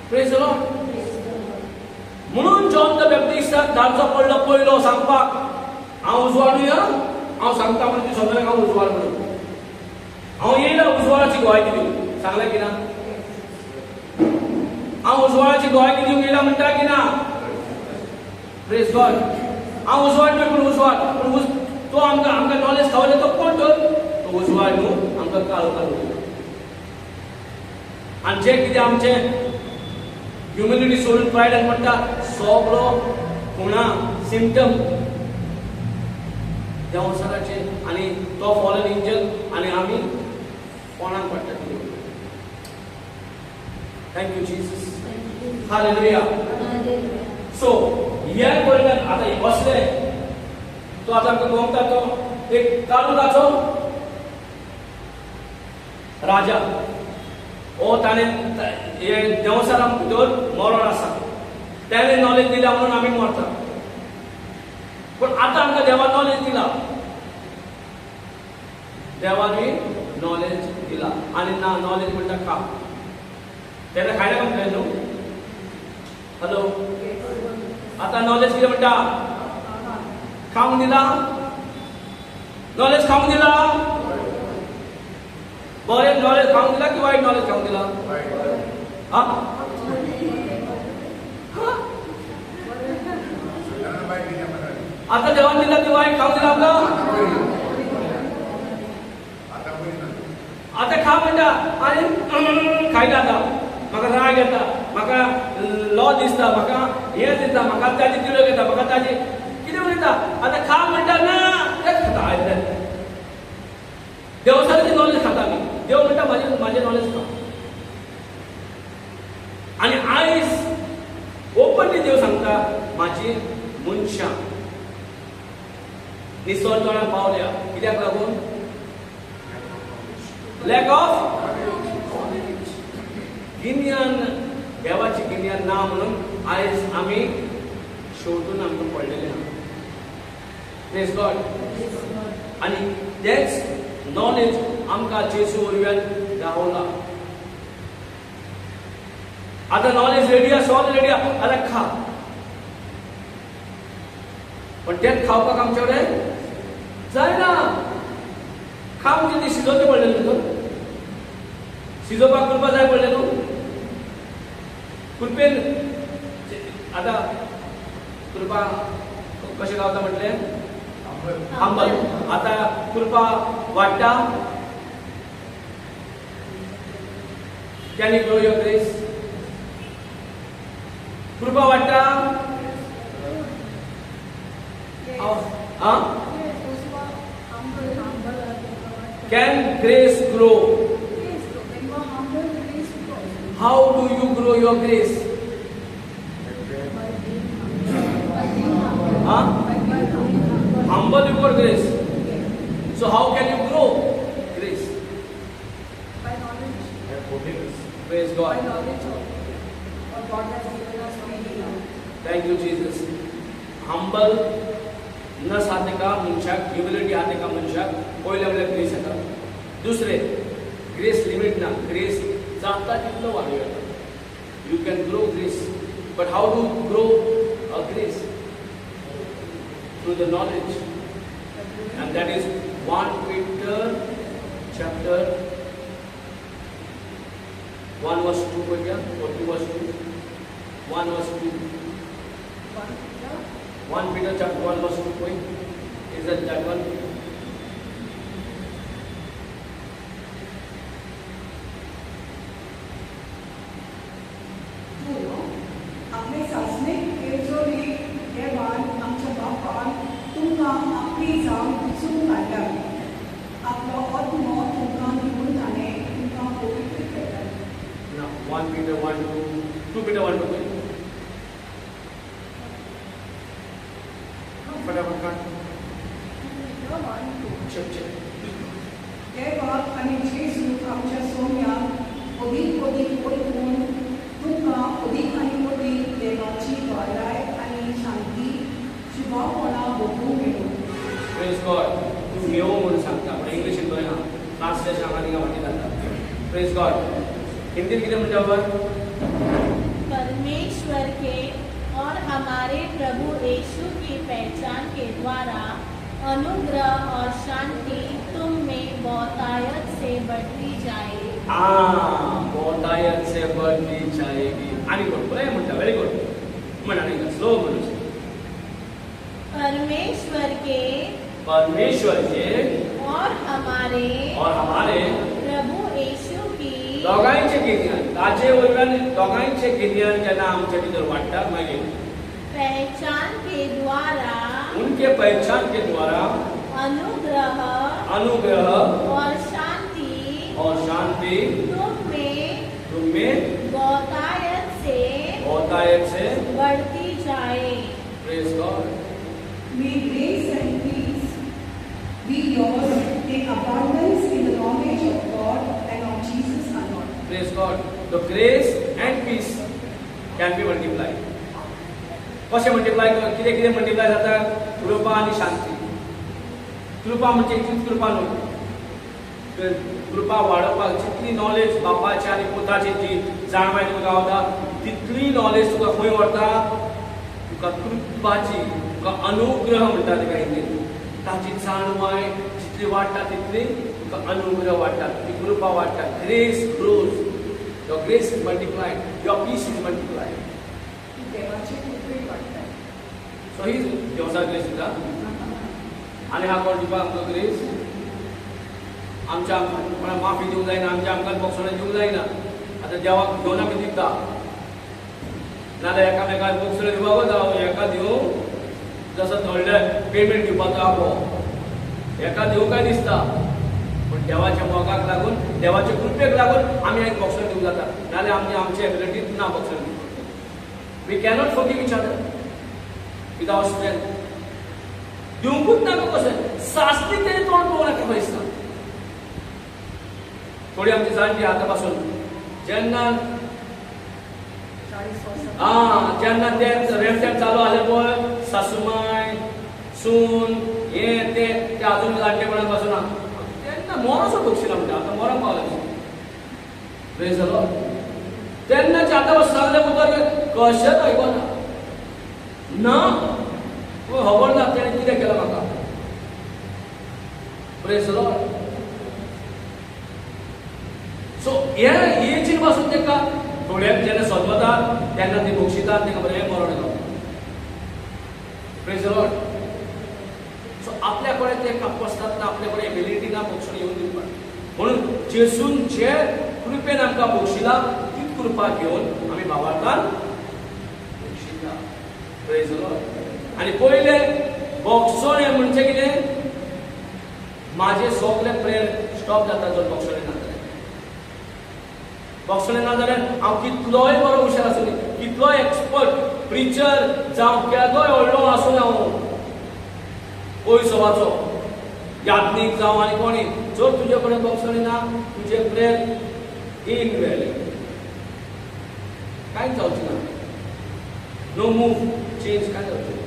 प्रेज द लॉर्ड म्हणून जॉन द बॅप्टिस्टाक धाडचो पडलो पयलो सांगपाक हांव उजवाडूय हांव सांगता म्हणून ती सगळ्यांक हांव उजवाड म्हणून हांव येयला उजवाडाची ग्वाही दिवंक सांगलें की ना हांव उजवाडाची ग्वाही दिवंक येयला म्हणटा की ना प्रेज गॉड हांव उजवाड न्हय पूण उजवाड पूण तो आमकां नॉलेज खावले तो कोण तो उजवाड न्हू आमकां काळो काडून आनी जे कितें आमचे ह्युमॅनिटी सोडून प्रायड म्हणटा सगळो खुणा सिम्पटम देवसाराचे आनी तो फॉलन एंजल आनी आमी कोणाक पडटा थँक्यू जीसस हालेलुया सो ह्या परिणाम आता बसले तो आता आमकां गोमता तो एक तालुकाचो राजा ओ ताणें हे देवसारा भितर मरण आसा त्याने नॉलेज दिला म्हणून आमी मरता पण आता आमकां देवा नॉलेज दिला देवानी नॉलेज दिला आणि ना नॉलेज म्हणटा खा तेन्ना खायला कंप्लेन न्हू हॅलो आता नॉलेज कितें म्हणटा खावंक दिला नॉलेज खावंक दिला बरें नॉलेज खावंक दिला की वायट नॉलेज खावंक दिला हा आता देवान दिला की वायट खावंक दिला आमकां आता खा म्हणटा आनी खायला आता म्हाका राग येता म्हाका लॉ दिसता म्हाका हे दिसता म्हाका ताजी तिडक येता म्हाका ताजी कितें उलयता आता खा म्हणटा ना तेच खाता आयदन देवसाची नॉलेज खाता आमी देव म्हणटा म्हाजें नॉलेज खा आनी आयज ओपनली देव सांगता म्हाजी मनशां निसर्गान पावल्या कित्याक लागून लॅक ऑफ गिन्यान देवाची गिन्यान ना म्हणून आयज आमी शेवटून आमकां पडलेले आहा प्रेज गॉड आनी तेच नॉलेज आमकां जेसू वरवीं गावला आता नॉलेज रेडी आहा सॉल रेडी आहा आतां खा पण तेच खावपाक आमचे कडेन जायना खा म्हणजे ती शिजोवचें पडलें न्हू शिजोवपाक करपाक जाय पडलें न्हू कुरपेन आता कुरपा कशें गावता म्हटलें आंबल आता कुरपा वाडटा can you grow your grace कुरपा वाडटा Can grace grow? How do you grow your grace? Humble your grace. So how can you grow grace? By knowledge. Praise By God. knowledge of what God has given us freely now. Thank you, Jesus. Humble न साधे का मनशाक humility आते का मनशाक पयल्या वेळेला grace येता दुसरे ग्रेस लिमिट ना ग्रेस जाता तितलो वाडूं येता you can grow grace but how to grow a grace through the knowledge and that is 1 Peter chapter 1 verse 2 or 2 verse 2 1 verse 2 1 Peter chapter 1 verse 2 point is that one आपले सासणे केजोरी देवान आमच्या बापान तुमकां आपली जाव दिसून काडला आपलो आत्मो तुमकां दिवन ताणें तुमकां पवित्र केला now 1 Peter 1 2 Peter 1 2 फटाफट काढ देवा आनी जेजू आमच्या सोम्याक अदीक अदीक वळखून तुमकां अदीक आनी अदीक देवाची बळाय आनी शांती शुभापणा भोगूंक मेळूं प्रेज गॉड तू घेव म्हणून सांगता पण इंग्लिशीन बरें आहा ट्रान्सलेशन हांगा थिंगा वाटी जाता प्रेज गॉड हिंदीन कितें म्हणटा बाबा परमेश्वर के और हमारे प्रभु यीशु की पहचान के द्वारा अनुग्रह और शांति तुम में बहुतायत से बढ़ती जाए बहुतायत से बढ़ती जाएगी आणि कोण बरें म्हणटा वेरी गुड म्हणा नाही स्लो म्हणून परमेश्वर के और हमारे प्रभु यीशु की दोगांयचे गिन्यान ताजे वरवीं दोगांयचे गिन्यान जेन्ना आमचे भितर वाडटा मागीर पहचान के द्वारा उनके पहचान के द्वारा अनुग्रह और शांति तुम में बहुतायत से बढ़ती जाए praise God May grace and peace be yours in abundance in the knowledge of God and of Jesus our Lord. Praise God. The grace and peace can be multiplied. कशें मल्टिप्लाय कितें कितें मल्टिप्लाय जाता? कृपा आनी शांती. कृपा म्हणजे इतलीच कृपा न्हू. कृपा वाडोवपाक जितली नॉलेज बापाची आनी पुताची जी जाणवाय तुका गावता तितली नॉलेज तुका खंय व्हरता? तुका कृपाची, तुका अनुग्रह म्हणटा तेका हिंदीन. ताची जाणवाय जितली वाडटा तितली तुका अनुग्रह वाडटा, ती कृपा वाडटा. Grace grows. Your grace is multiplied. Your peace is multiplied. देवाचे कृपे वाटतात. So he is देवाचा ग्रेस दिता. आनी हा कोण दिवपाक आमकां ग्रेस? आमच्या कोणाक माफी दिवंक जायना, आमच्या आमकां बक्षणां दिवंक जायना. आतां देवाक घेवन आमी दिता. नाजाल्यार एकामेकाक बक्षणां दिवपाक वता, एका दिवं जसो थोडे पेमेंट दिवपाचो आपोव. एका दिवं काय दिसता. पण देवाच्या मोगाक लागून, देवाच्या कृपेक लागून आमी एक बक्षण दिवंक जाता. नाजाल्यार आमी आमचे एबिलिटींत ना बक्षण दिवंक. We cannot forgive each other with our strength. दिवंकूच नाका कशें सासली तेणी तोंड पळोवंक नाका दिसता. थोडी आमची जाणटी आतां पासून जेन्ना 40 वर्सां. जेन्ना ते रेमटेम चालू जालें पळय, सासूमाय सून हे ते अजून जाणटेपणान पासून तेन्ना मोरोसो बक्षिला म्हणटा. आतां मोरो पावलें. Praise the Lord. तेन्नाचे आतां पासून सांगलें उतर कशेंच आयकना. ना खबर ना तेणें कितें केलां म्हाका. Praise the lord. सो हे एजीन पासून तेका थोड्याक जेन्ना सदवता तेन्ना ती बक्षितात तेका बरें मरण येता. Praise the lord. सो आपल्या कडेन ते कॅपॅसिटी ना, आपल्या कडेन एबिलिटी ना बक्षण येवन दिवपाक. म्हणून जेसून जे कृपेन आमकां बक्षिला तीच कृपा घेवन आमी भावार्थान बक्षिता. Praise the lord. आनी पयले बक्षण हें म्हणजे कितें? म्हाजे सगळे प्रेयर स्टॉप जाता जर बक्षण ना जाल्यार. बक्षण ना जाल्यार हांव कितलोय बरो हुशार आसूं, कितलोय एक्सपर्ट प्रिचर जावं केदोय व्हडलो आसूं हांव पयसो वाचो यात्नीक जावं आनी कोणी, जर तुजे कडेन बक्षणी ना तुजे प्रेयर इनवॅलिड. कांयच जावचें ना. नो मूव चेंज कांय जावचें ना.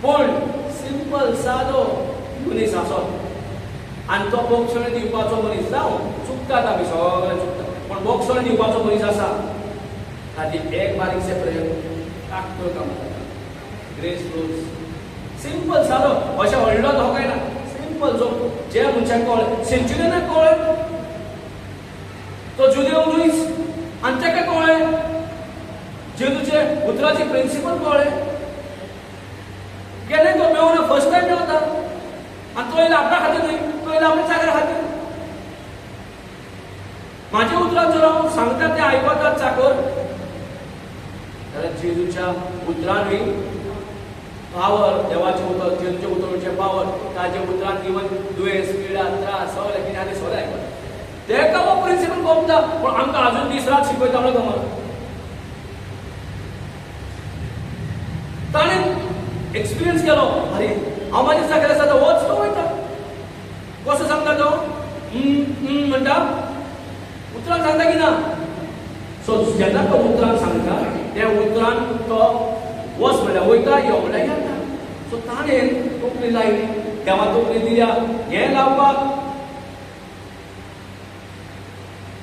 पूण सिंपल सादो मनीस आसप आनी तो बक्षण दिवपाचो मनीस जावं चुकतात आमी सगळे चुकतात. पण बक्षण दिवपाचो मनीस आसा ताची एक बारीकशे प्रेयर ताकतो काम जाता. Grace flows. सिंपल सादो अशें व्हडलो धोकाय ना. सिंपल जो जे मनशाक कळ्ळें. सेंच्युरियनाक कळ्ळें तो जुदेव मनीस आनी ताका कळ्ळें जेजूचे उतराची प्रिंसिपल कळ्ळें. गेले तो मेळून फर्स्ट टायम मेळता आनी तो येयला आपणा खातीर न्हय, तो येयला आपल्या जाग्यार खातीर. म्हाज्या उतरां जर हांव सांगता ते आयकतात चाकर जाल्यार जेजूच्या उतरांनी पावर, देवाचे उतर, जेजूचे उतर म्हणजे पावर. ताजे उतरांत इवन दुयेंस, पिडा, त्रास सगळें कितें आनी सगळें आयकता. तेका हो प्रिंसिपल गमता. पूण आमकां अजून दीस रात शिकयता म्हणून गमना. ताणें एक्सपिरियन्स केलो. अरे हांव म्हाज्या जाग्यार आसा तो वच तो वयता. कसो सांगता तो? म्हणटा. उतरांक सांगता की ना. सो जेन्ना तो उतरांक सांगता त्या उतरांक तो वच म्हणल्यार वयता, यो म्हणल्यार येता. सो ताणें तोकली लायली. देवा तोकली दिल्या हें लावपाक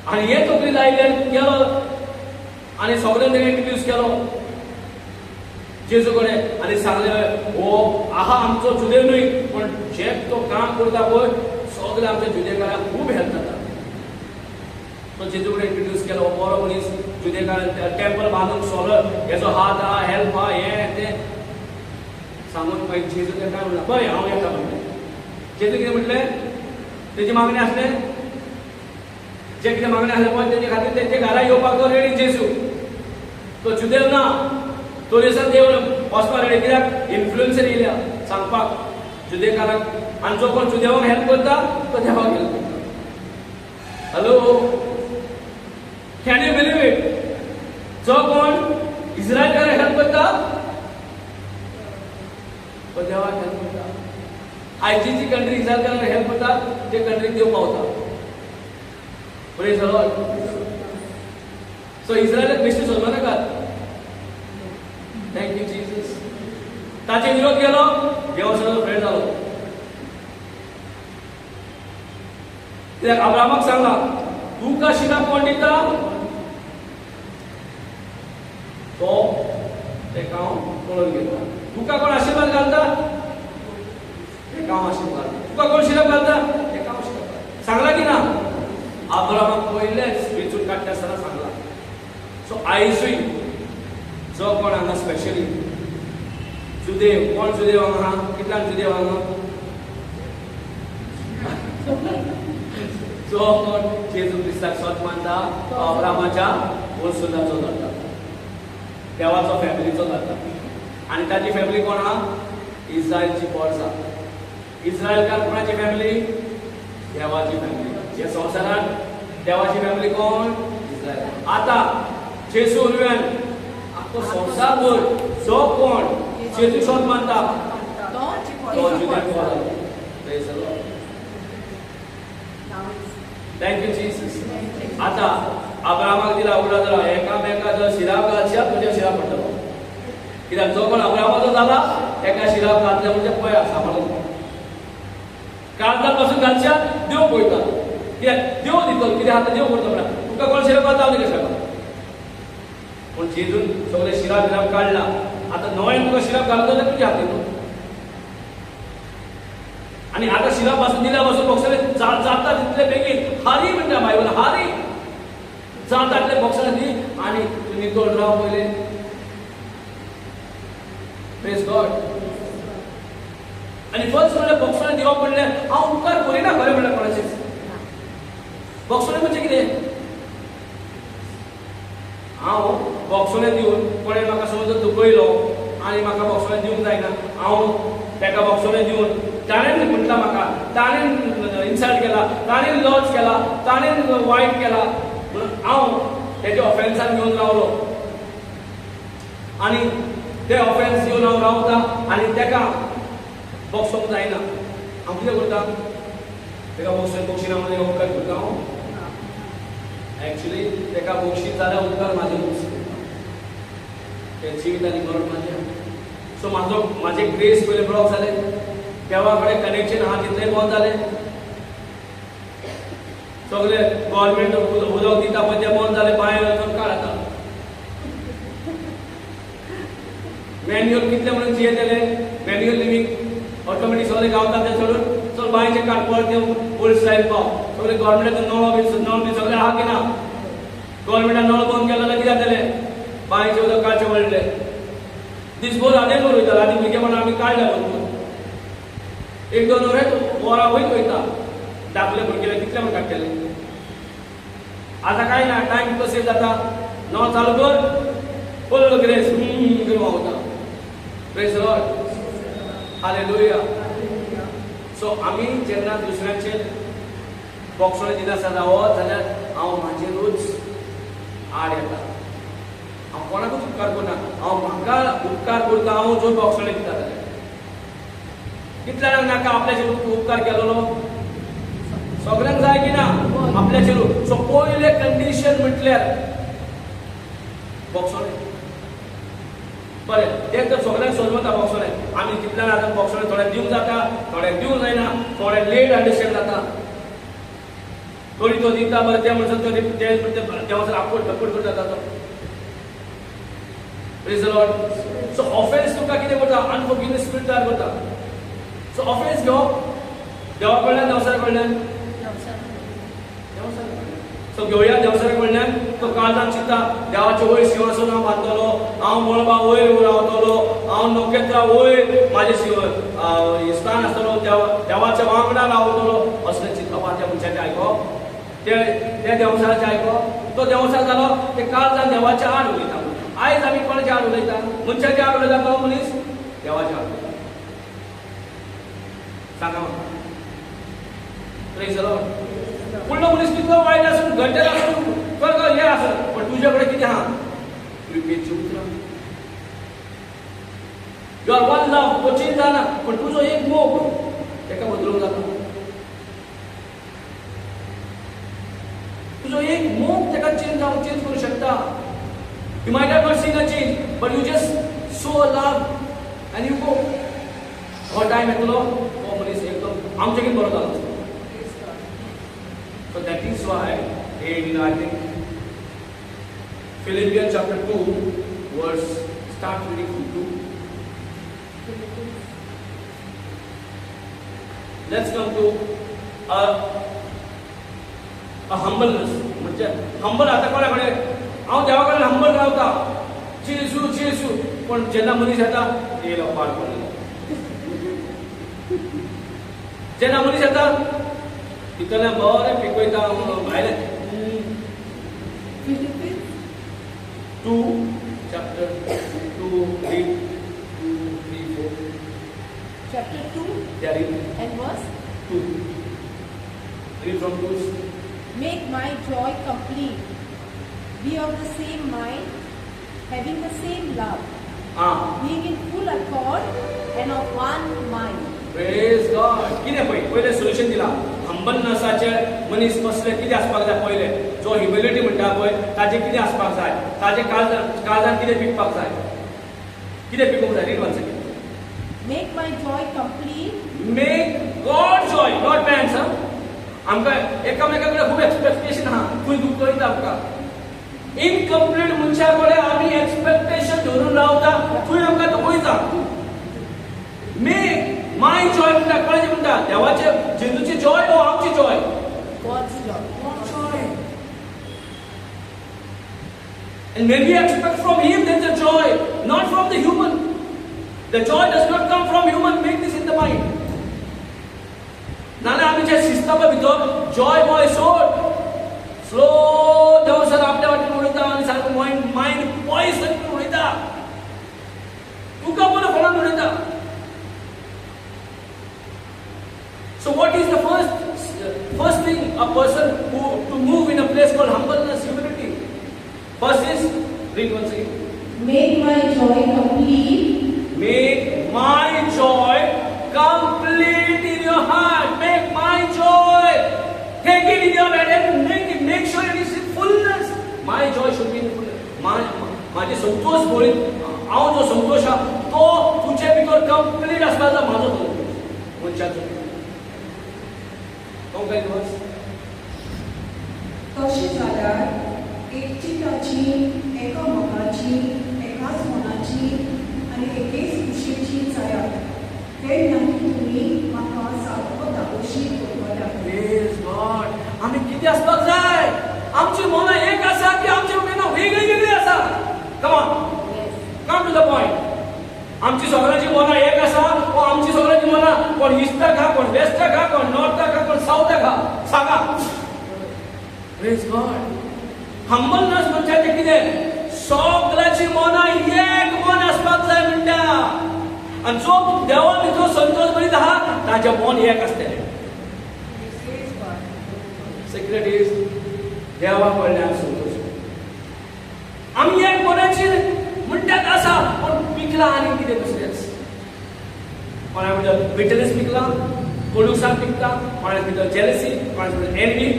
आनी हे तोकली लायले गेलो आनी सगळ्यांक ताणें इंट्रोड्यूस केलो जेजू कडेन आनी सांगलें हो आहा आमचो जुदेव न्हय पण जे तो काम करता पळय सगळे आमच्या जुदेकारांक खूब हेल्प जाता. तो जेजू कडेन इंट्रोड्यूस केलो. बरो मनीस जुदेकारान टेंपल बांदूंक सोलो हेजो हात आहा, हेल्प आहा, हें तें सांगून मागीर जेजू तें काय म्हणना पळय हांव येता म्हणलें. जेजू कितें म्हटलें? तेजी मागणी आसलें. जे कितें मागणी आसलें पळय तेजे खातीर तेंचे घरा येवपाक तो रेडी जेजू. तो जुदेव ना. तो दिसा देव वचपाक रेडी. कित्याक इन्फ्लुएन्सर येयल्या सांगपाक जुदेकारांक. आनी जो कोण जुदेवाक हेल्प करता तो देवाक हेल्प करता. Hello, can you believe it? जो कोण इस्रायलकारांक हेल्प करता पण देवाक हेल्प करता. आयची जी कंट्री इस्रायलांक हेल्प करता ते कंट्रीक देव पावता. Praise the lord. सो इस्रायलाक बेश्टी सोदमा नाकात. Thank you Jesus. ताचे विरोध केलो, देव सगळो फ्रेंड जालो. कित्याक अब्रामाक सांगला तुका शिराप कोण दिता तो तेका हांव पळोवन घेता. तुका कोण आशीर्वाद घालता तेका हांव आशीर्वाद घालता. तुका कोण शिराप घालता तेका हांव शिराप घालता. सांगला की ना अब्रामाक पयलेच वेचून काडटा आसतना सांगला. सो आयजूय जो कोण हांगा स्पेशली जुदेव कोण जुदेव हांगा कितल्यांक जुदेव हांगा जो कोण जेजू क्रिस्ताक स्वत मानता तो अब्रामाच्या वंशजाचो जाता. देवाचो फॅमिलीचो जाता. आनी ताची फॅमिली कोण आहा इस्रायलची पोरसां. इस्रायलकार कोणाची फॅमिली देवाची फॅमिली. जे संवसारांत देवाची फॅमिली कोण इस्रायल. आतां जेजू उलव्यान आख्खो संवसारभर जो कोण जेजू स्वत मानता तो जुदेव जालो. Praise the Lord. Thank you Jesus. आता अब्रामाक दिला उडादरा एकामेका जर शिराप घालच्या तुझ्या शिराप पडटलो. कित्याक जो कोण अब्रामाचो जाला एका शिराप घातले म्हणजे पळया सांबाळून काळजात पासून घालच्या देव पळयता. कित्याक देव दितलो. कित्याक आतां देव करता म्हणा तुका कोण शिराप घालता हांव कशें घालता. पूण जेजून सगळे शिराप काडला. आतां नव्यान तुका शिराप घालता जाल्यार तुज्या हातीन. आणि आता शिराप पासून दिल्यापासून बॉक्साने जाता तितले बेगीन हारी म्हणटा बायबल. हारी जाता तितले बॉक्साने दी आणि तुम्ही तोड राव पहिले. Praise God. आणि फर्स्ट म्हणजे बॉक्साने दिवप म्हणले हांव उपकार करिना खरें म्हणल्यार कोणाचेच. बॉक्साने म्हणजे कितें हांव बॉक्साने दिवन कोणें म्हाका समज दुखयलो आनी म्हाका बॉक्साने दिवंक जायना हांव ताका बॉक्साने दिवन ताणें म्हटला म्हाका ताणें इन्सल्ट केला ताणें लॉज केला ताणें वायट केला म्हणून हांव तेजे ऑफेन्सान घेवन रावलो आनी ते ऑफेन्स घेवन हांव रावता आनी ताका बॉक्सोंक जायना. हांव कितें करता ताका बॉक्सीन हांव उपकार करता. हांव एक्चुली ताका बॉक्सीन जाल्यार उपकार म्हाजे ते जिवीत आनी मरण म्हाजें. सो म्हाजे ग्रेस पयले ब्लॉक जाले. देवा कडेन कनेक्शन आहा तितलें बंद जालें. सगळे गव्हर्नमेंट उदक दिता पळय तें बंद जालें. बाय वचून काड आतां मॅन्युअल कितले म्हणून जियेतले मॅन्युअल लिव्हिंग ऑटोमॅटीक सगळे गावता ते सोडून चल बायचे काड पळय ते ओल्ड स्टायल पाव. सगळे गव्हर्नमेंटाचो नळ बी सगळे आहा की ना. गव्हर्नमेंटान नळ बंद केला जाल्यार कितें जातलें बायचे उदक काडचें पडलें. दिसभर आदेल वयताले आनी भुरगेपण आमी काडले भरपूर. एक दोन वरां वयता धाकले भुरगे कितले म्हण काडटले. आतां कांय ना टायम कितलो सेव जाता. नळ चालू कर फुल ग्रेस करून व्हांवता. Praise the Lord. Hallelujah. So आमी जेन्ना दुसऱ्यांचे बॉक्साने दिनासा रावत जाल्यार हांव म्हाजेरूच आड येता. हांव कोणाकूच उपकार करना. हांव म्हाका उपकार करता हांव जो बॉक्साने दिता जाल्यार. कितल्यांक नाका आपल्याचेर उपकार केलोलो सगळ्यांक जाय की ना आपल्याचेर. सो पयले कंडिशन म्हटल्यार बॉक्साने बरें एक तर सगळ्यांक सोदमता बॉक्साने. आमी कितल्यांक आतां बॉक्साने थोडे दिवंक जाता थोडे दिवंक जायना थोडे लेट अंडरस्टँड जाता. थोडी तो दिता बरें ते म्हणटा देवाचो आपोट धपट करता तो. Praise the lord. So offence तुका कितें करता अनफॉरगिवनेस स्पिरीट तयार करता. सो ऑफेन्स घेवप देवा कडल्यान देवसारा कडल्यान सो घेवया देवसारा कडल्यान. तो काळजांत चिंता देवाचे वयर सिंहासन हांव बांदतलो हांव मळबा वयर रावतलो हांव नोखेत्रां वयर म्हाजें स्थान आसतलो देवाच्या वांगडा रावतलो असलें चिंतप त्या मनशाचें आयकप ते देवसाराचें आयकप. तो देवसार जालो ते काळजांत देवाच्या आड उलयता. आयज आमी कोणाच्या आड उलयता मनशाच्या आड उलयता तो मनीस देवाच्या आड उलयता. सांगा म्हाका. Praise the Lord. पूण मनीस कितलो वायट आसूं घट्ट आसूं कर हें आसूं पण तुजे कडेन कितें आहा तुवें पेची उतरां. यू आर वन लव, तो चेंज जाना, पण तुझो एक मोग तेका बदलूंक जाता. तुझो एक मोग तेका चेंज करू शकता. You might have not seen a change, but you just show a love and you go. हो टाइम येतलो, हो मनीस एकदम आमचेकडेन बरो जालो. So that is why, I think, Philippians chapter 2, verse, start reading from 2. Let's come to a humbleness. म्हणजे humble आता कोणाकडे हांव देवाकडे humble रावता. जेजू पण जेन्ना मनीस येता येयलो पाड पडलेलो. जेन्ना मनीस येता तितल्यान बरें पिकयता भायले. Philippians 2 chapter 2 read 2, 3, 4. chapter 2 They are in and verse 2. Read from 2. Make my joy complete. Be of the same mind, having the same love, being in full accord and of one mind. Praise God. किने पहिले solution दिला. हंबलनेसाचे मनीस कसले कितें आसपाक जाय पहिले. जो ह्युमिलिटी म्हणटा पळय ताजे कितें आसपाक जाय. ताजे काळजान कितें पिकपाक जाय. कितें पिकूंक जाय. Read one second. Make my joy complete. Make God joy, not man's. आमकां एकामेकाकडे खूब एक्सपेक्टेशन आहा. खंय दुख कळटा आमकां. इनकम्प्लीट मनशा कडेन आमी एक्सपेक्टेशन धरून रावता. खंय आमकां तो वयता. Make my joy म्हणटा कोणाची म्हणटा देवाचे जेजूची जॉय ओ आमची Joy. God's joy. God's joy. And when we expect from Him, there's a joy, not from the human. The joy does not come from human. Make this in the mind. नाना आमी जे शिस्ता भितर Joy boy सोड slow Devsar आपल्या वाटेन उडयता आनी सारको mind poison करून उडयता. तुका बरो फळान उडयता. So what is the first thing a person who to move in a place called humbleness, humility? First is read once again. Make my joy complete. Make my joy complete in your heart. Make my joy. Take it in your head and make sure it is in fullness. My joy should be in fullness. माझे संतोष बोलीत हांव जो संतोष हा तो तुझे भितर complete आसपाक जाय. माझो तो मनशाचो तो काय दिवस तशें जाल्यार एकचिताची, एकामेकाची, एकाच मनाची आनी एकेच खुशेची जायात. हे ज्ञान तुमी म्हाका सारको दावोशी करतल्या. Praise God. आमी कितें आसपाक जाय. आमची मनां एक आसा की आमची मनां वेगळी वेगळी आसा. Come on, come to the point. आमची सगळ्यांची मनां एक आसा व आमची सगळ्यांची मनां कोण इस्टाक हा, कोण वेस्टाक हा, कोण नॉर्थाक हा, कोण साऊथाक हा. सांगा. Praise God. हंबलनेस म्हणजे कितें सगळ्यांची मनां एक मन आसपाक जाय म्हणटा. आनी जो देवा भितर संतोष करीत आहा ताचें मन एक आसतलें. सिक्रेट इज देवा कडल्यान संतोष. आमी एक मनाची म्हणटात आसा पण पिकला आनी कितें दुसरेंच. कोणा भितर बिटरनेस पिकला, कोडूसां पिकता, कोणाच्या भितर जेलसी, कोणाच्या भितर एनवी,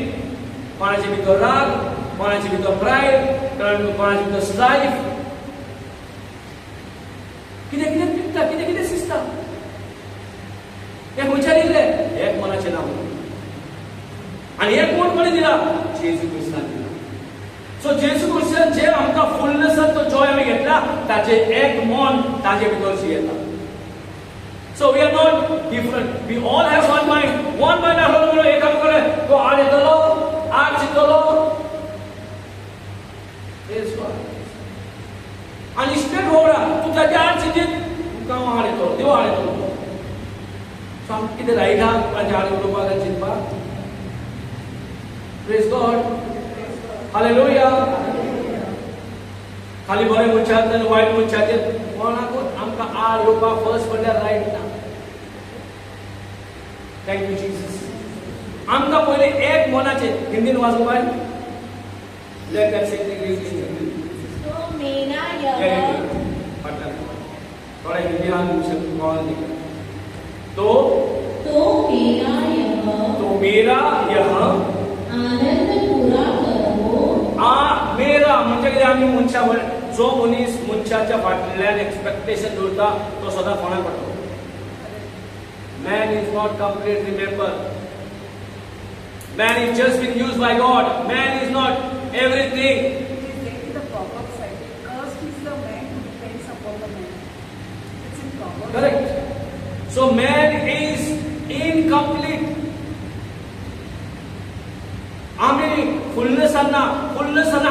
कोणाच्या भितर राग, कोणाच्या भितर प्राइड, कोणाच्या भितर स्ट्राइफ. कितें कितें पिकता, कितें कितें शिजता. एक विचारिल्ले एक मनाचें नांव आनी एक कोण कोणी दिला. जेजू क्रिस्तान दिला. सो जेजू क्रिस्तान जे आमकां फुलनेसात तो जॉय आमी घेतला ताचे एक मन ताचे भितरची येता. So we are not different. We all have one mind. One mind आसलो एका कडेन तो आड येतलो, आड चिंतलो. Praise God. आनी स्ट्रेट होवरा तूं ताचे आड चिंतीत तुका हांव आड येतलो, देव आड येतलो. सो आमकां कितें रायट आहा कोणाच्या आड उलोवपाक आनी चिंतपाक. Praise God. Hallelujah. खाली बरे मनशात आनी वायट मनशाचेर कोणाकूच आमकां आड येवपाक फर्स्ट म्हणल्यार रायट ना. Thank you Jesus. आमकां पयले एक मनाचे हिंदीन वाचूंक बाय. लेट अस से इंग्लिश. तो मेरा यह थोड़ा हिंदी हाँ कौन दिखा तो मेरा यह आनंद पूरा करो मेरा म्हणजे कितें आमी मनशा जो मनीस मनशाच्या फाटल्यान एक्सपेक्टेशन दवरता तो सदां कोणाक पडटलो Man is not complete, remember. Man is just been used by God. Man is not everything. It is there in the proverb side. Cursed is the man who depends upon the man. It's in Proverbs. Correct. So man is incomplete. Amen. Fullness anna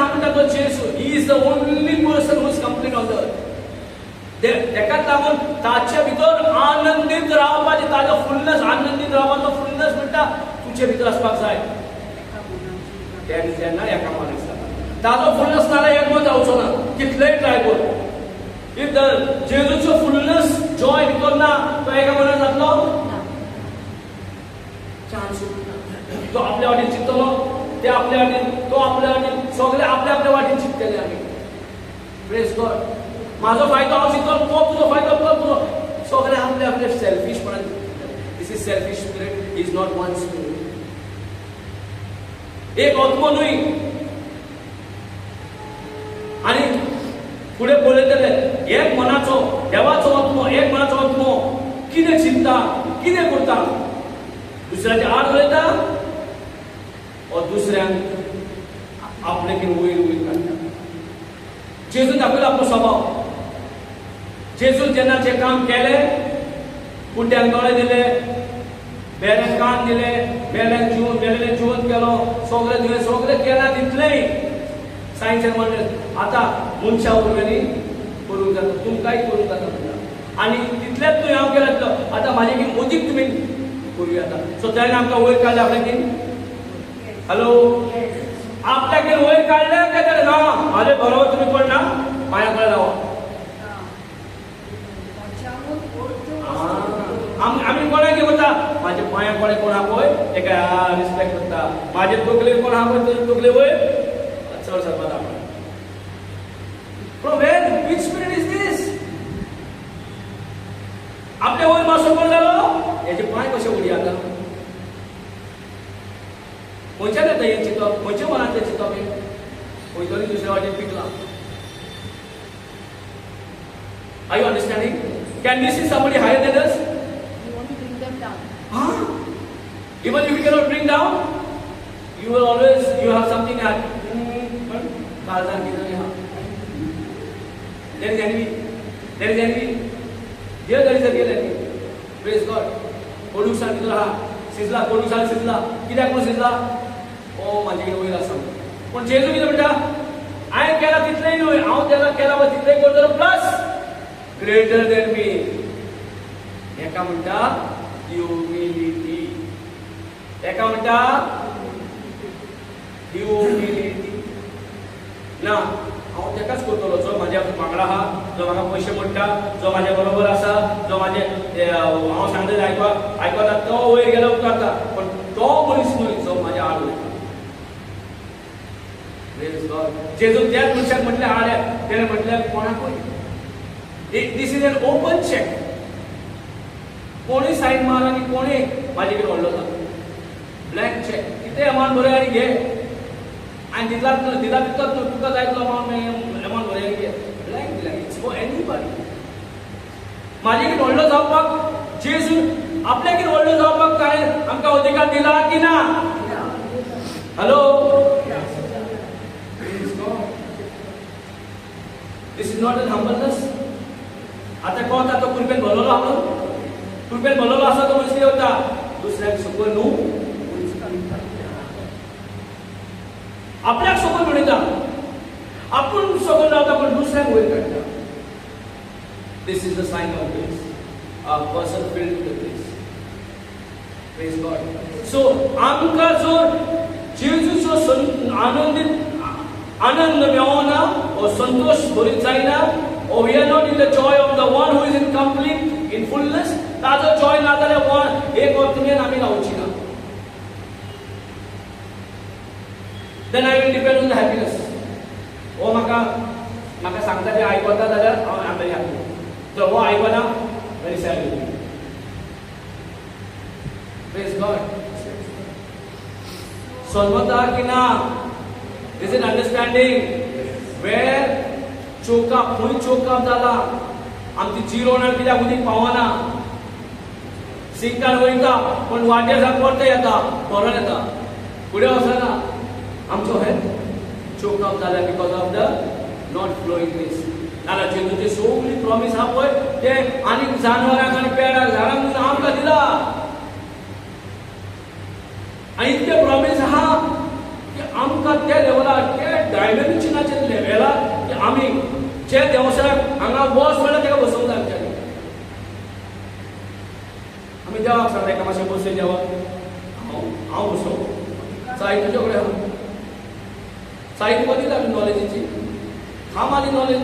hamta to Jesus. He is the only person who is complete on the earth. तेकाच लागून ताचे भितर आनंदीत रावपाचे ताजो fullness आनंदीत रावपाचो fullness म्हणटा तुजे भितर आसपाक जाय तेन्ना एका मनीस जाता ताजो फुलनेस नाल्यार एक मन जावचो ना कितलेय ट्राय कर इफ द जेजूचो फुलनेस जॉय भितर ना तो एका मनान जातलो चान्स तो आपल्या वाटेन चिंतलो ते आपल्या वाटेन तो आपल्या वाटेन सगळे आपल्या आपल्या वाटेन चिंतले आमी प्रेज गॉड माझा फायदा हांव चिंतलो तो तुजो फायदा तो तुजो सगळे आपले आपले सेल्फिशपणान this is selfish spirit is not one spirit एक आत्मा न्हय आनी फुडें पळयतले एक मनाचो देवाचो आत्मो एक मनाचो आत्मो कितें चिंता कितें करता दुसऱ्याचे आड उलयता वा दुसऱ्यांक आपले वयर वयर काडटा जेजून दाखयलो आपलो स्वभाव जेजून जेन्ना जे काम केले कुड्ड्यांक दोळे दिले बेऱ्यांक कान दिले बेऱ्यांक बेलेले जिवंत केलो सगळे केला तितलेय सायन्सान म्हणलें आतां मनशा वरवीं करूंक जाता तुमकांय करूंक जाता म्हणटा आनी तितलेंच न्हय हांव केला तितलो आतां म्हाजे की मदीक तुमी करूं येता सो तेणें आमकां वयर काडलें आपल्याकीन हॅलो आपल्याकीन वयर काडलें काय ताणें ना म्हाजे बरोबर तुमी कोण ना पांया कडेन रावा आमी कोणाक वता म्हाजे पांया कडेन कोण आहा पळय एका रिस्पेक्ट करता म्हाजे तकलेर कोण आहा पळय तकले वयर चड सरपाक आपण from where which spirit is this आपल्या वयर मातसो कोण जालो हेजे पांय कशे उडी आता खंयच्यान येता हे चिंतप खंयच्या मनांतलें चिंतप हे खंय तरी दुसऱ्या वाटेन पिकला Are you understanding? Can we see somebody higher than us? You want to bring them down. Even if you cannot bring down, you will always, you have something at there is envy. There is envy. Here there is a real envy. Praise God. Production किधर हा? सिजला, production सिजला. किधर कोण सिजला? ओ माझे किती होईल असं. पण जेजू किती म्हणता? आय केला तितलेही नव्हे, आव त्याला केला व तितलेही कोण जर प्लस ग्रेटर देन मी. एका म्हणता ह्युमिलिटी. एका म्हणता ह्युमिलिटी. ना हांव तेकाच करतलो जो म्हाज्या वांगडा आहा, जो म्हाका पयशे पडटा, जो म्हाज्या बरोबर आसा, जो म्हाजे हांव सांगता आयकता तो वयर गेलो उतारता, पण तो मनीस न्हय जो म्हाज्या आड वयता. जेजू त्याच मनशाक म्हटलें आड्या, तेणें म्हटलें कोणाकूय दिस इज एन ओपन चेक. कोणी सायन मार आनी कोणी म्हाजे कडेन व्हडलो जाता ब्लँक चेक. कितें अमावंट बरय आनी घे आनी दिला तितलोच तुका जाय तो अमावंट बरय आनी घे. ब्लँक दिला. It's for anybody. म्हाजे कडेन व्हडलो जावपाक जेजू आपल्या कडेन व्हडलो जावपाक ताणें आमकां अधिकार दिला की ना? Hello. This is not an humbleness. आता कोण तो कृपेन भरलो आपण कृपेन भरलो असा तो मनीस होता दुसऱ्याक सकयल न्हू आपल्याक सकयल म्हणटा आपूण सकयल रावता पण दुसऱ्याक वयर काडटा. This is the sign of grace. A person filled with the grace. Praise God. So आमकां जो जेजूचो आनंद मेळना व संतोष भरीत जायना, or we are not in the joy of the one who is in complete, in fullness, ताजो joy ना जाल्यार one एक आत्मेन आमी रावची ना. Then I will depend on the happiness. ओ म्हाका सांगता ते आयकता जाल्यार हांव आमी हॅपी. तर हो आयकना व्हेरी सॅड. Praise God. समजता की ना? Is it understanding? Where choke up खंय चोकअप जाला आमची चिरोवणार कित्याक उदीक पावना. सिंकान वयता पण वाटेर सावन परत येता, परत येता, फुडें वचना. आमचो हेल्थ चोकअप जाला because of the not flowing grace. नाल्यार जेजूचे सगळी प्रॉमिस आहा पळय ते आनीक जानवरांक आनी पेडाक झाडांक आमकां दिला. आनी इतके प्रॉमिस आहा की आमकां त्या लेवलार त्या डायमेन्शनाचेर लेवलार की आमी जे देवसाक हांगा बस म्हणल्यार तेका बसोवंक जाय आमच्यानी. आमी देवाक सांगता एका मातशें बसय देवा, हांव बसों. साई तुजे कडेन आहा. साई तुका दिला नॉलेजीची, खा माली नॉलेज.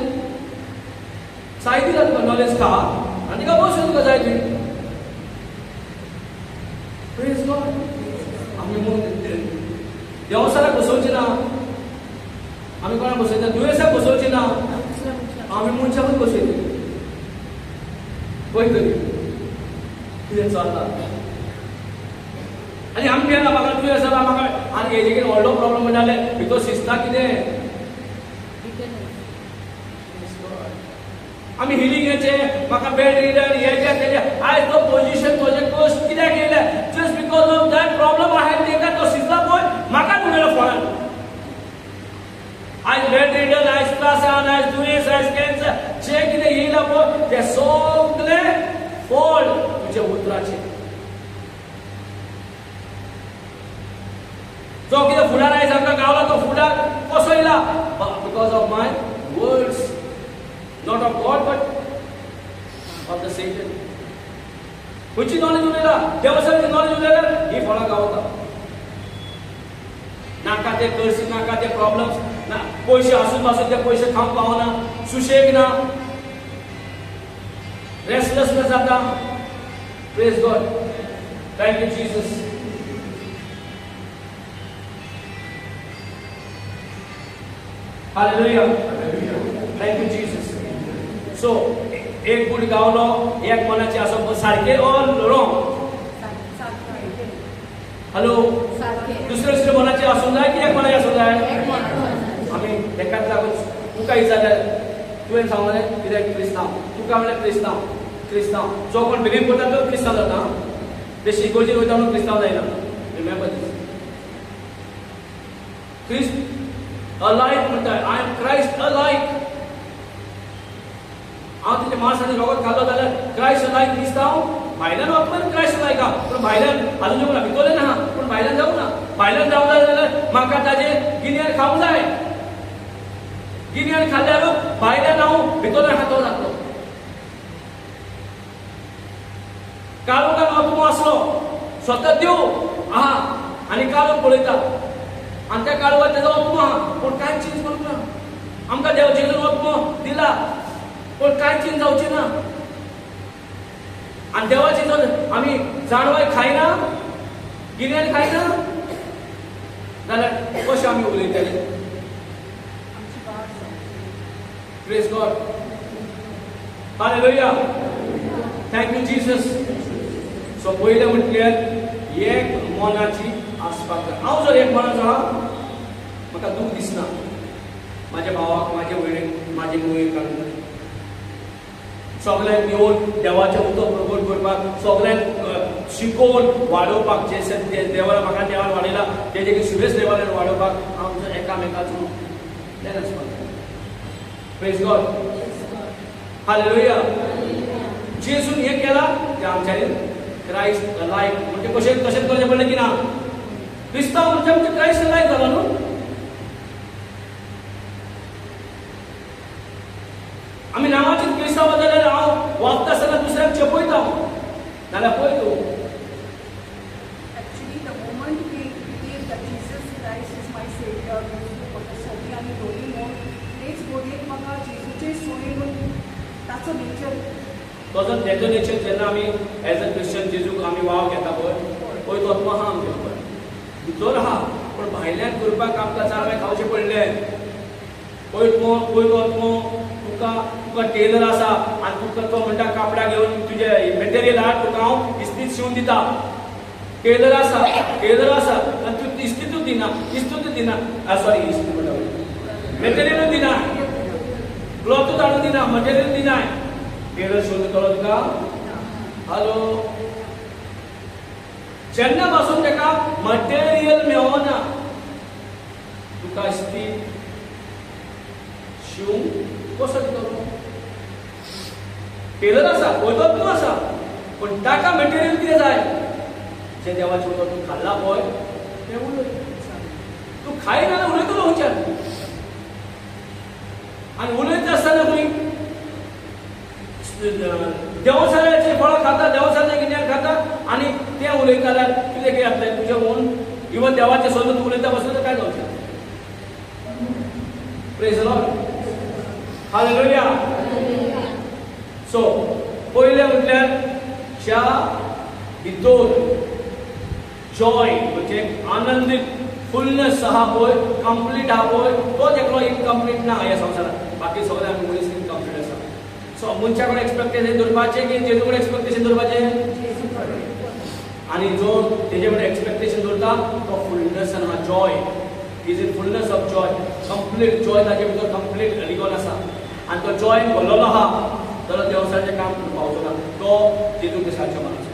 साई दिला तुका नॉलेज, खा आनी तिका बसोवन तुका जाय ती. Praise God. आमी देवसाक बसोवची ना, आमी कोणाक बसयता दुयेंसाक बसोवची ना, आमी मनशाकूच बसयता. पळय तरी कितें चलता. आनी आमी केन्ना म्हाका दुयेंस जाला म्हाका आनी हेजेर व्हडलो प्रॉब्लम म्हणटाले भितर शिस्ता कितें. आमी हिलिंगेचे म्हाका बेड रिडर हेजे तेजे आयज तो पोजिशन तुजे कश्ट कित्याक येयले just because of that problem आहा तेका तो शिजला पळय म्हाका उडयलो फोनान. आयज बेड रिडर, आयज त्रासान, आयज दुयेंस, आयज कॅन्सर जे कितें येयला पळय ते सगळे फळ तुजे उतराचे. जो कितें फुडार आयज आमकां गावला तो फुडार कसो येयला because of my words. Not of God, but of the Satan. खंयची नॉलेज उलयला? देवसाची नॉलेज उलयल्यार ही फळां गावता. नाका ते कर्स, नाका ते प्रॉब्लेम्स, ना पयशे आसून पासून ते पयशे खावंक पावना, सुशेग ना, रेस्टलेसनेस जाता. Praise God. Thank you Jesus. Hallelujah. Thank you Jesus. So एक गुड गावलो एक मनाचे आसप सारखे ऑल रॉंग. हॅलो. दुसरे दुसरे मनाचे आसूंक जाय की एक मनाचे आसूंक जाय? आमी एकाच लागून तुका विचारल्यार तुवें सांगलें कितें क्रिस्तांव, तुका म्हणल्यार क्रिस्तांव. क्रिस्तांव जो कोण बिलीव करता तो क्रिस्तांव जाता. ते शिकोवचेर वयता म्हणून क्रिस्तांव जायना. रिमेंबर दीस. क्रिस्ट अलायक म्हणटा. I am Christ alike. हांव तुज्या मांसाचें रगत खाल्लो जाल्यार क्रायस्ट अलायक दिसता हांव. भायल्यान वचपाक क्रायस्ट अलायक आहा पूण भायल्यान हाजून जेवना भितरल्यान ना पूण भायल्यान जावं ना. भायल्यान जावं जाय जाल्यार म्हाका ताजे गिन्यान खावंक जाय. गिन्यान खाल्ल्यार भायल्यान हांव भितरल्यान खातो जातलो. काळोखान आत्मो आसलो स्वता देव आहा आनी काळोख पळयता आनी त्या काळोखान तेजो आत्मो आहा पूण कांय चेंज करूंक ना. आमकां देव जेजून आत्मो दिला पण कांय चेंज जावचें ना. आनी देवाची जर आमी जाणवाय खायना, गिन्यान खायना जाल्यार कशें आमी उलयतले? Praise God. Hallelujah. Thank you Jesus. So पयलें म्हटल्यार एक मनाची आसपाक जाय. हांव जर एक मनाचो आहा म्हाका दूख दिसना म्हाज्या भावाक, म्हाज्या भयणीक, म्हाजे मुयेक काडून. सगळ्यांक येवन देवाचें उदक प्रगट करपाक, सगळ्यांक शिकोवन वाडोवपाक, जे देवान म्हाका देवान वाडयला तेजे सुबेज लेवलार वाडोवपाक आमचो एकामेकाचो प्लॅन आसपाक जाय. Praise God. हालेलुया. जेजून हें केलां तें आमच्यानी क्रायस्ट लायक म्हणजे कशें तशेंच करचें पडलें की ना? क्रिस्तांव म्हणजे आमचे क्रायस्ट लायक जाला न्हू. आमी नांवाचेर क्रिस्तांव जाल्यार हांव वागता आसतना दुसऱ्याक चेपयता नाल्यार पळय तूं. Actually, the moment we believe that Jesus Christ is my Savior, सगळी आमी दोळी म्हणून तेच बोलयेक म्हाका जेजूचे सोयीन ताचो नेचर. तेजो नेचर जेन्ना आमी एज अ क्रिश्चन जेजूक आमी वाव घेता पळय तो आत्मो आहा आमचे भितर. भितर आहा पूण भायल्यान करपाक आमकां चारवे खावचें पडलें. पळय तो आत्मो तुका टेलर आसा आनी तुका तो म्हणटा कापडा घेवन तुजे मटेरियल हाड तुका हांव इस्तीद शिवून दिता. टेलर आसा आनी तूं इस्तीदूच दिना सॉरी इस्तीद म्हणटा मटेरियल दिना, क्लॉथूच हाडून दिना, मटेरियल दिना. टेलर शिवून दितलो तुका? हॅलो, जेन्ना पासून ताका मटेरियल मेळना तुका इस्तीद शिवूंक कसो दितलो? टेलर आसा, पळयतो तूं आसा, पण ताका मटेरियल कितें जाय? जे देवाचे उतर तूं खाल्ला पळय तें उलय. तूं खायना जाल्यार उलयतलो खंयच्यान? आनी उलयता आसतना खंय देवसाऱ्याचे फळां खाता, देवसाऱ्याचे गिन्यान खाता आनी तें उलयता जाल्यार कितें जातलें तुजें मन? इवन देवाचे सोदून तूं उलयता बसलो काय जावचें? Praise the Lord, hallelujah. So पयलें म्हटल्यार ज्या भितर जॉय म्हणजे आनंदीत फुलनेस आहा पळय, कंप्लीट आहा पळय, तोच एकलो इनकम्प्लीट ना ह्या संवसारांत. बाकी सगळे आमी मनीस इनकम्प्लीट आसा. सो मनशा कडेन एक्सपेक्टेशन दवरपाचें की जेजू कडेन एक्सपेक्टेशन दवरपाचें? आनी जो तेजे कडेन एक्सपेक्टेशन दवरता तो फुलनेसान आहा, Joy. Is in fullness of Joy, complete Joy ताजे भितर कंप्लीट लिगोन आसा. आनी तो जॉय भरलेलो आहा जाल्यार देवसाचें काम पावचो ना. तो जेजू क्रिस्ताच्या मनाचो.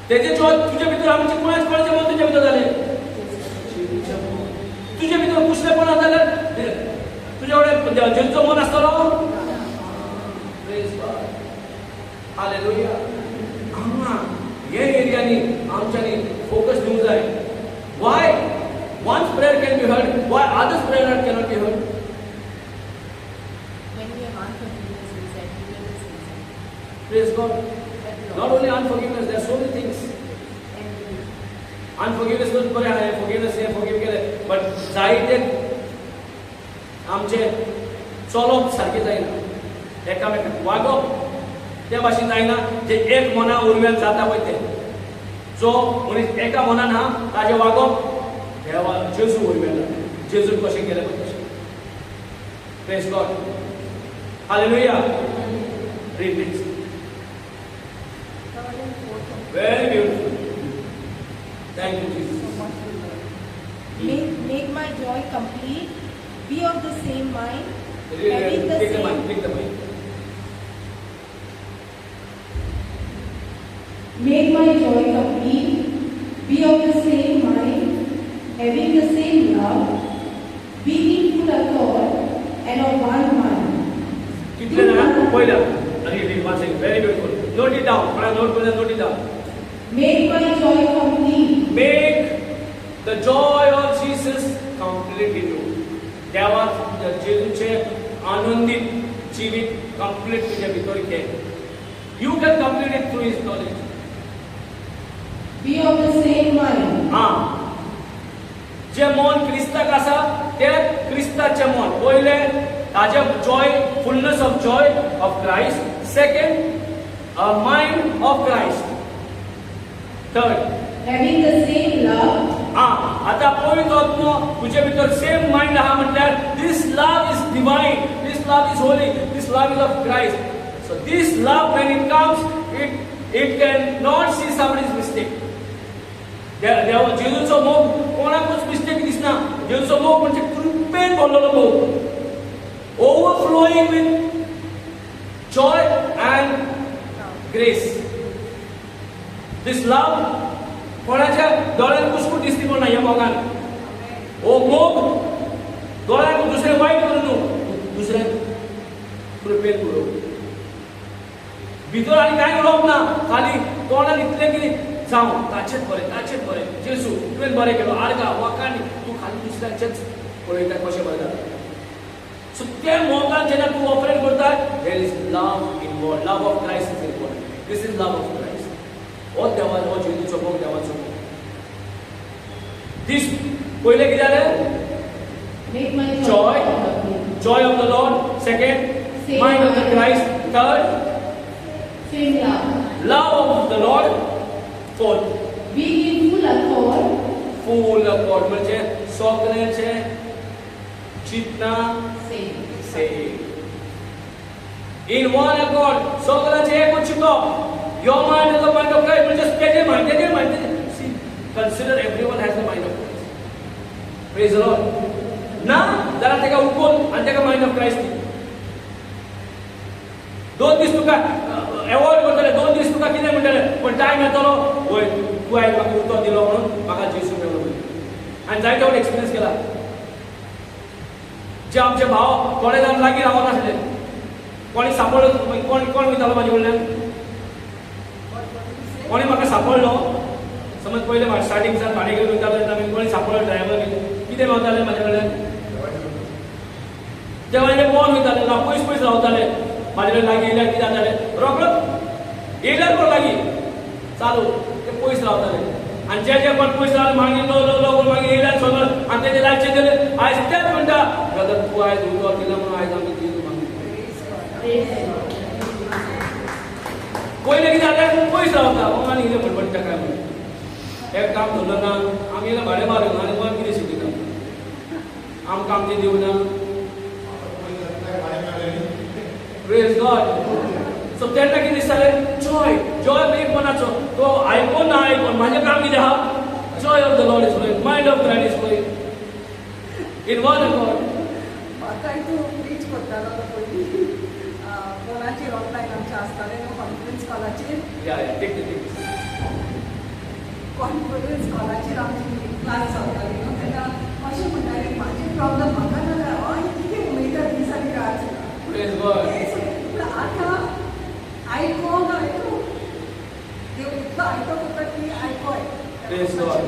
तेजे जॉय तुजे भितर आमचे कोणाचे मन तुजे भितर जालें? तुजे भितर कुसलेपण जाल्यार तुजे कडेन जेजूचो मन आसतलो? Praise God, hallelujah. हांगा हे एरियांनी आमच्यांनी फोकस दिवंक जाय. Why one's prayer can be heard, why others' prayer cannot be heard? When we have unforgiveness inside, bitterness inside. Praise God. Not only unforgiveness, there are so many things. Unforgiveness was बरें आहे, forgiveness हे forgive केले, but जायते आमचे चलप सारकें जायना. एकामेकाक वागप त्या भाशेन जायना जे एक मना उर्वेल जाता पळय तें. जो मनीस एका मनान आहा ताजें वागप देवा जेजू उर्वेल जेजून कशें केलें पळय तशें. Praise God, hallelujah. Read next. Very beautiful. Thank you, Jesus. Make my joy complete. Be of the same mind. Having the Take the same. mic. Take the mic. Make my joy complete. Be of the same mind. Having the same love. Be in full accord and of one mind. कितले ना पहिला. Read one second. Very beautiful. Note it down. मला note करून note it down. Make my joy complete. Make the joy of Jesus complete in you. देवा जेजूचे आनंदित जीवित complete तुझ्या भितर घे. You can complete it through His knowledge. Be of the same mind. जे मन क्रिस्ताक आसा ते क्रिस्ताचे मन. पहिले ताजे joy, fullness of joy of Christ. Second, a mind of Christ. Third, Having the same love. आता पवित्र आत्मा तुझे भितर सेम माइंड आहा म्हटल्यार this love is divine, this love is holy, this love is of Christ. So this love when it comes, it can not see somebody's mistake. देवा जेजूचो मोग कोणाकूच मिस्टेक दिसना. जेजूचो मोग म्हणजे कृपेन भरलेलो मोग. Overflowing with joy and grace. This love कोणाच्या दोळ्यान कुसकूट दिसती पण नाही या मोगान. ओ मोग दोळ्यान दुसरे वाईट करू न्हू, दुसरे कृपेन करू. भितर आनी कांय उलोवप ना, खाली तोंडान इतलें की जावं ताचेच बरें जेजू तुवें बरें केलो आर्गा वाकांनी तूं खाली दुसऱ्याचेच पळयता कशें बरें जाता. सो त्या मोगान जेन्ना तूं ऑपरेट करता there is love involved. Love of Christ is involved. This is love of Christ. हो देवाचो हो जेजूचो मोग देवाचो मोग. दिस पहिले कितें जालें? Make my Joy. complete. Joy of the Lord. Second, Same mind of the mind. Christ. Third, Same love. love of the Lord. Fourth, Be in full accord. full accord म्हणजे सगळ्यांचे चिंतना Same. same. In one accord, सगळ्यांचे एकूच चित्तो. Your mind is the mind of Christ. म्हणजे त्याचे mind. See, consider everyone has the mind of Christ. Praise the Lord. ना जरा तेका उकोल आणि तेका mind of Christ. 2 दीस तुका अवॉइड करतले, 2 दीस तुका कितें म्हणटले, पण टाइम येतलो, होय तू आयज म्हाका उतर दिलो म्हणून म्हाका जेसू मेळ्ळो. आणि जायते फावट एक्सपिरियन्स केला. जे आमचे भाव थोडे जाण लागीं रावना आसले, कोणी सांपळलो, कोण वयतालो म्हाजे कडल्यान, कोणी म्हाका सांपळलो. समज पयले स्टार्टिंगसान भाडे घेवन वयतालो तेन्ना कोणी सांपळलो ड्रायव्हर कितें मेळटाले म्हाजे कडल्यान, जेव्हा हे कोण वयताले ना पयस रावताले म्हाजे कडेन लागीं येयल्यार कितें जातालें, रोखडोच येयल्यार कोण लागीं चालू ते पयस रावताले. आणि जे कोण पयस रावले मागीर लो मागीर येयल्यार सगळं आनी तेजे लायफचे गेले. आयज तेच म्हणटा ब्रदर तूं आयज उदो दिला म्हणून आयज आमी दिलो मागीर. पयलें कितें जालें पयस रावता आनी कितें म्हणटा काय म्हणून एक काम धरलो ना आमी येयला भाडे मारूंक आनी गोंय कितें शिकयता आमकां आमचें दिवना. Praise God. So तेन्ना कितें दिसतालें जॉय एक मनाचो तो आयकोन ना आयकोन म्हाजें काम कितें आहा, joy of the Lord is flowing, mind of Christ is flowing in one accord. म्हाका तूं रीच करतालो तो पयलीं फोनाचेर ऑनलायन आमचें आसतालें न्हू कॉन्फरन्स कॉलाचेर. या टेक कॉन्फरन्स कॉलाचेर आमची क्लास जाताली न्हू तेन्ना अशें म्हणटाले म्हाजे प्रॉब्लम म्हाका नाका हय कितें उलयता दिसांनी रात. Praise God. पूण आतां आयकोन देव इतलो आयको करता की आयकोय. Praise God.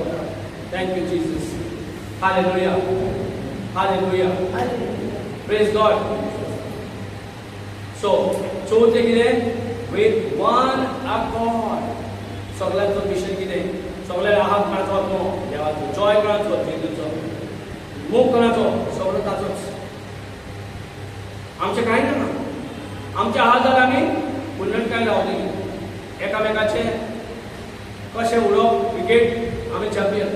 Thank you Jesus. Hallelujah. Hallelujah. Praise God. So चवथें कितें विथ वन अकॉर्ड. सगळ्यांचो मिशन कितें, सगळे आहात कोणाचो न्हू देवाचो, जॉय कोणाचो जेजूचो, मोग कोणाचो सगळो ताचोच. आमचें कांय ना. आमचे आहात जाल्यार आमी उलटकाय रावतली एकामेकाचे कशें उडोवप क्रिकेट आमी चॅम्पियन.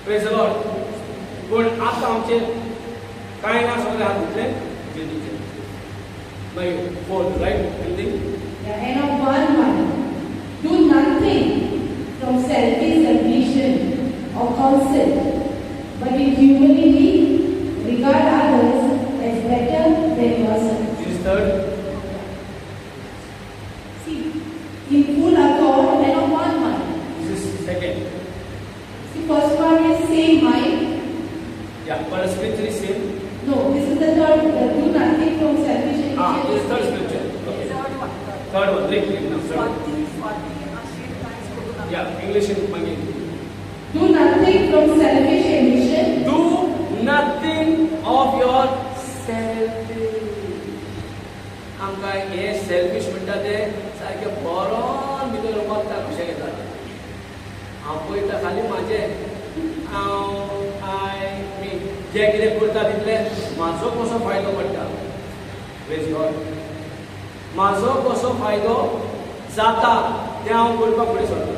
Praise the Lord. पूण आतां आमचे कांय ना सगळे हात घेतले जेजूचे. मागीर 4 right Hindi. And of one mind. Do nothing from selfish ambition or conceit, but in humility regard others as better than yourself. This is third. See, in full accord and of one mind. This is second. See, first one is same mind. Yeah, but scripture is same. No, this is the third. Do nothing from selfish ambition. This is third scripture. Okay. Third one. Read now. स्वार्थी अशें कांयच करूं नाका. Yeah, English in Mangin. Do nothing from selfish ambition. Do nothing of your selfish. आमकां हे selfish म्हणटा ते सारके बरोन भितर बगता कशें घेता. हांव पळयता खाली म्हाजें मी जे कितें करता तितलें म्हाजो कसो फायदो पडटा. Praise God. म्हाजो कसो फायदो जाता तें हांव करपाक फुडें सरता.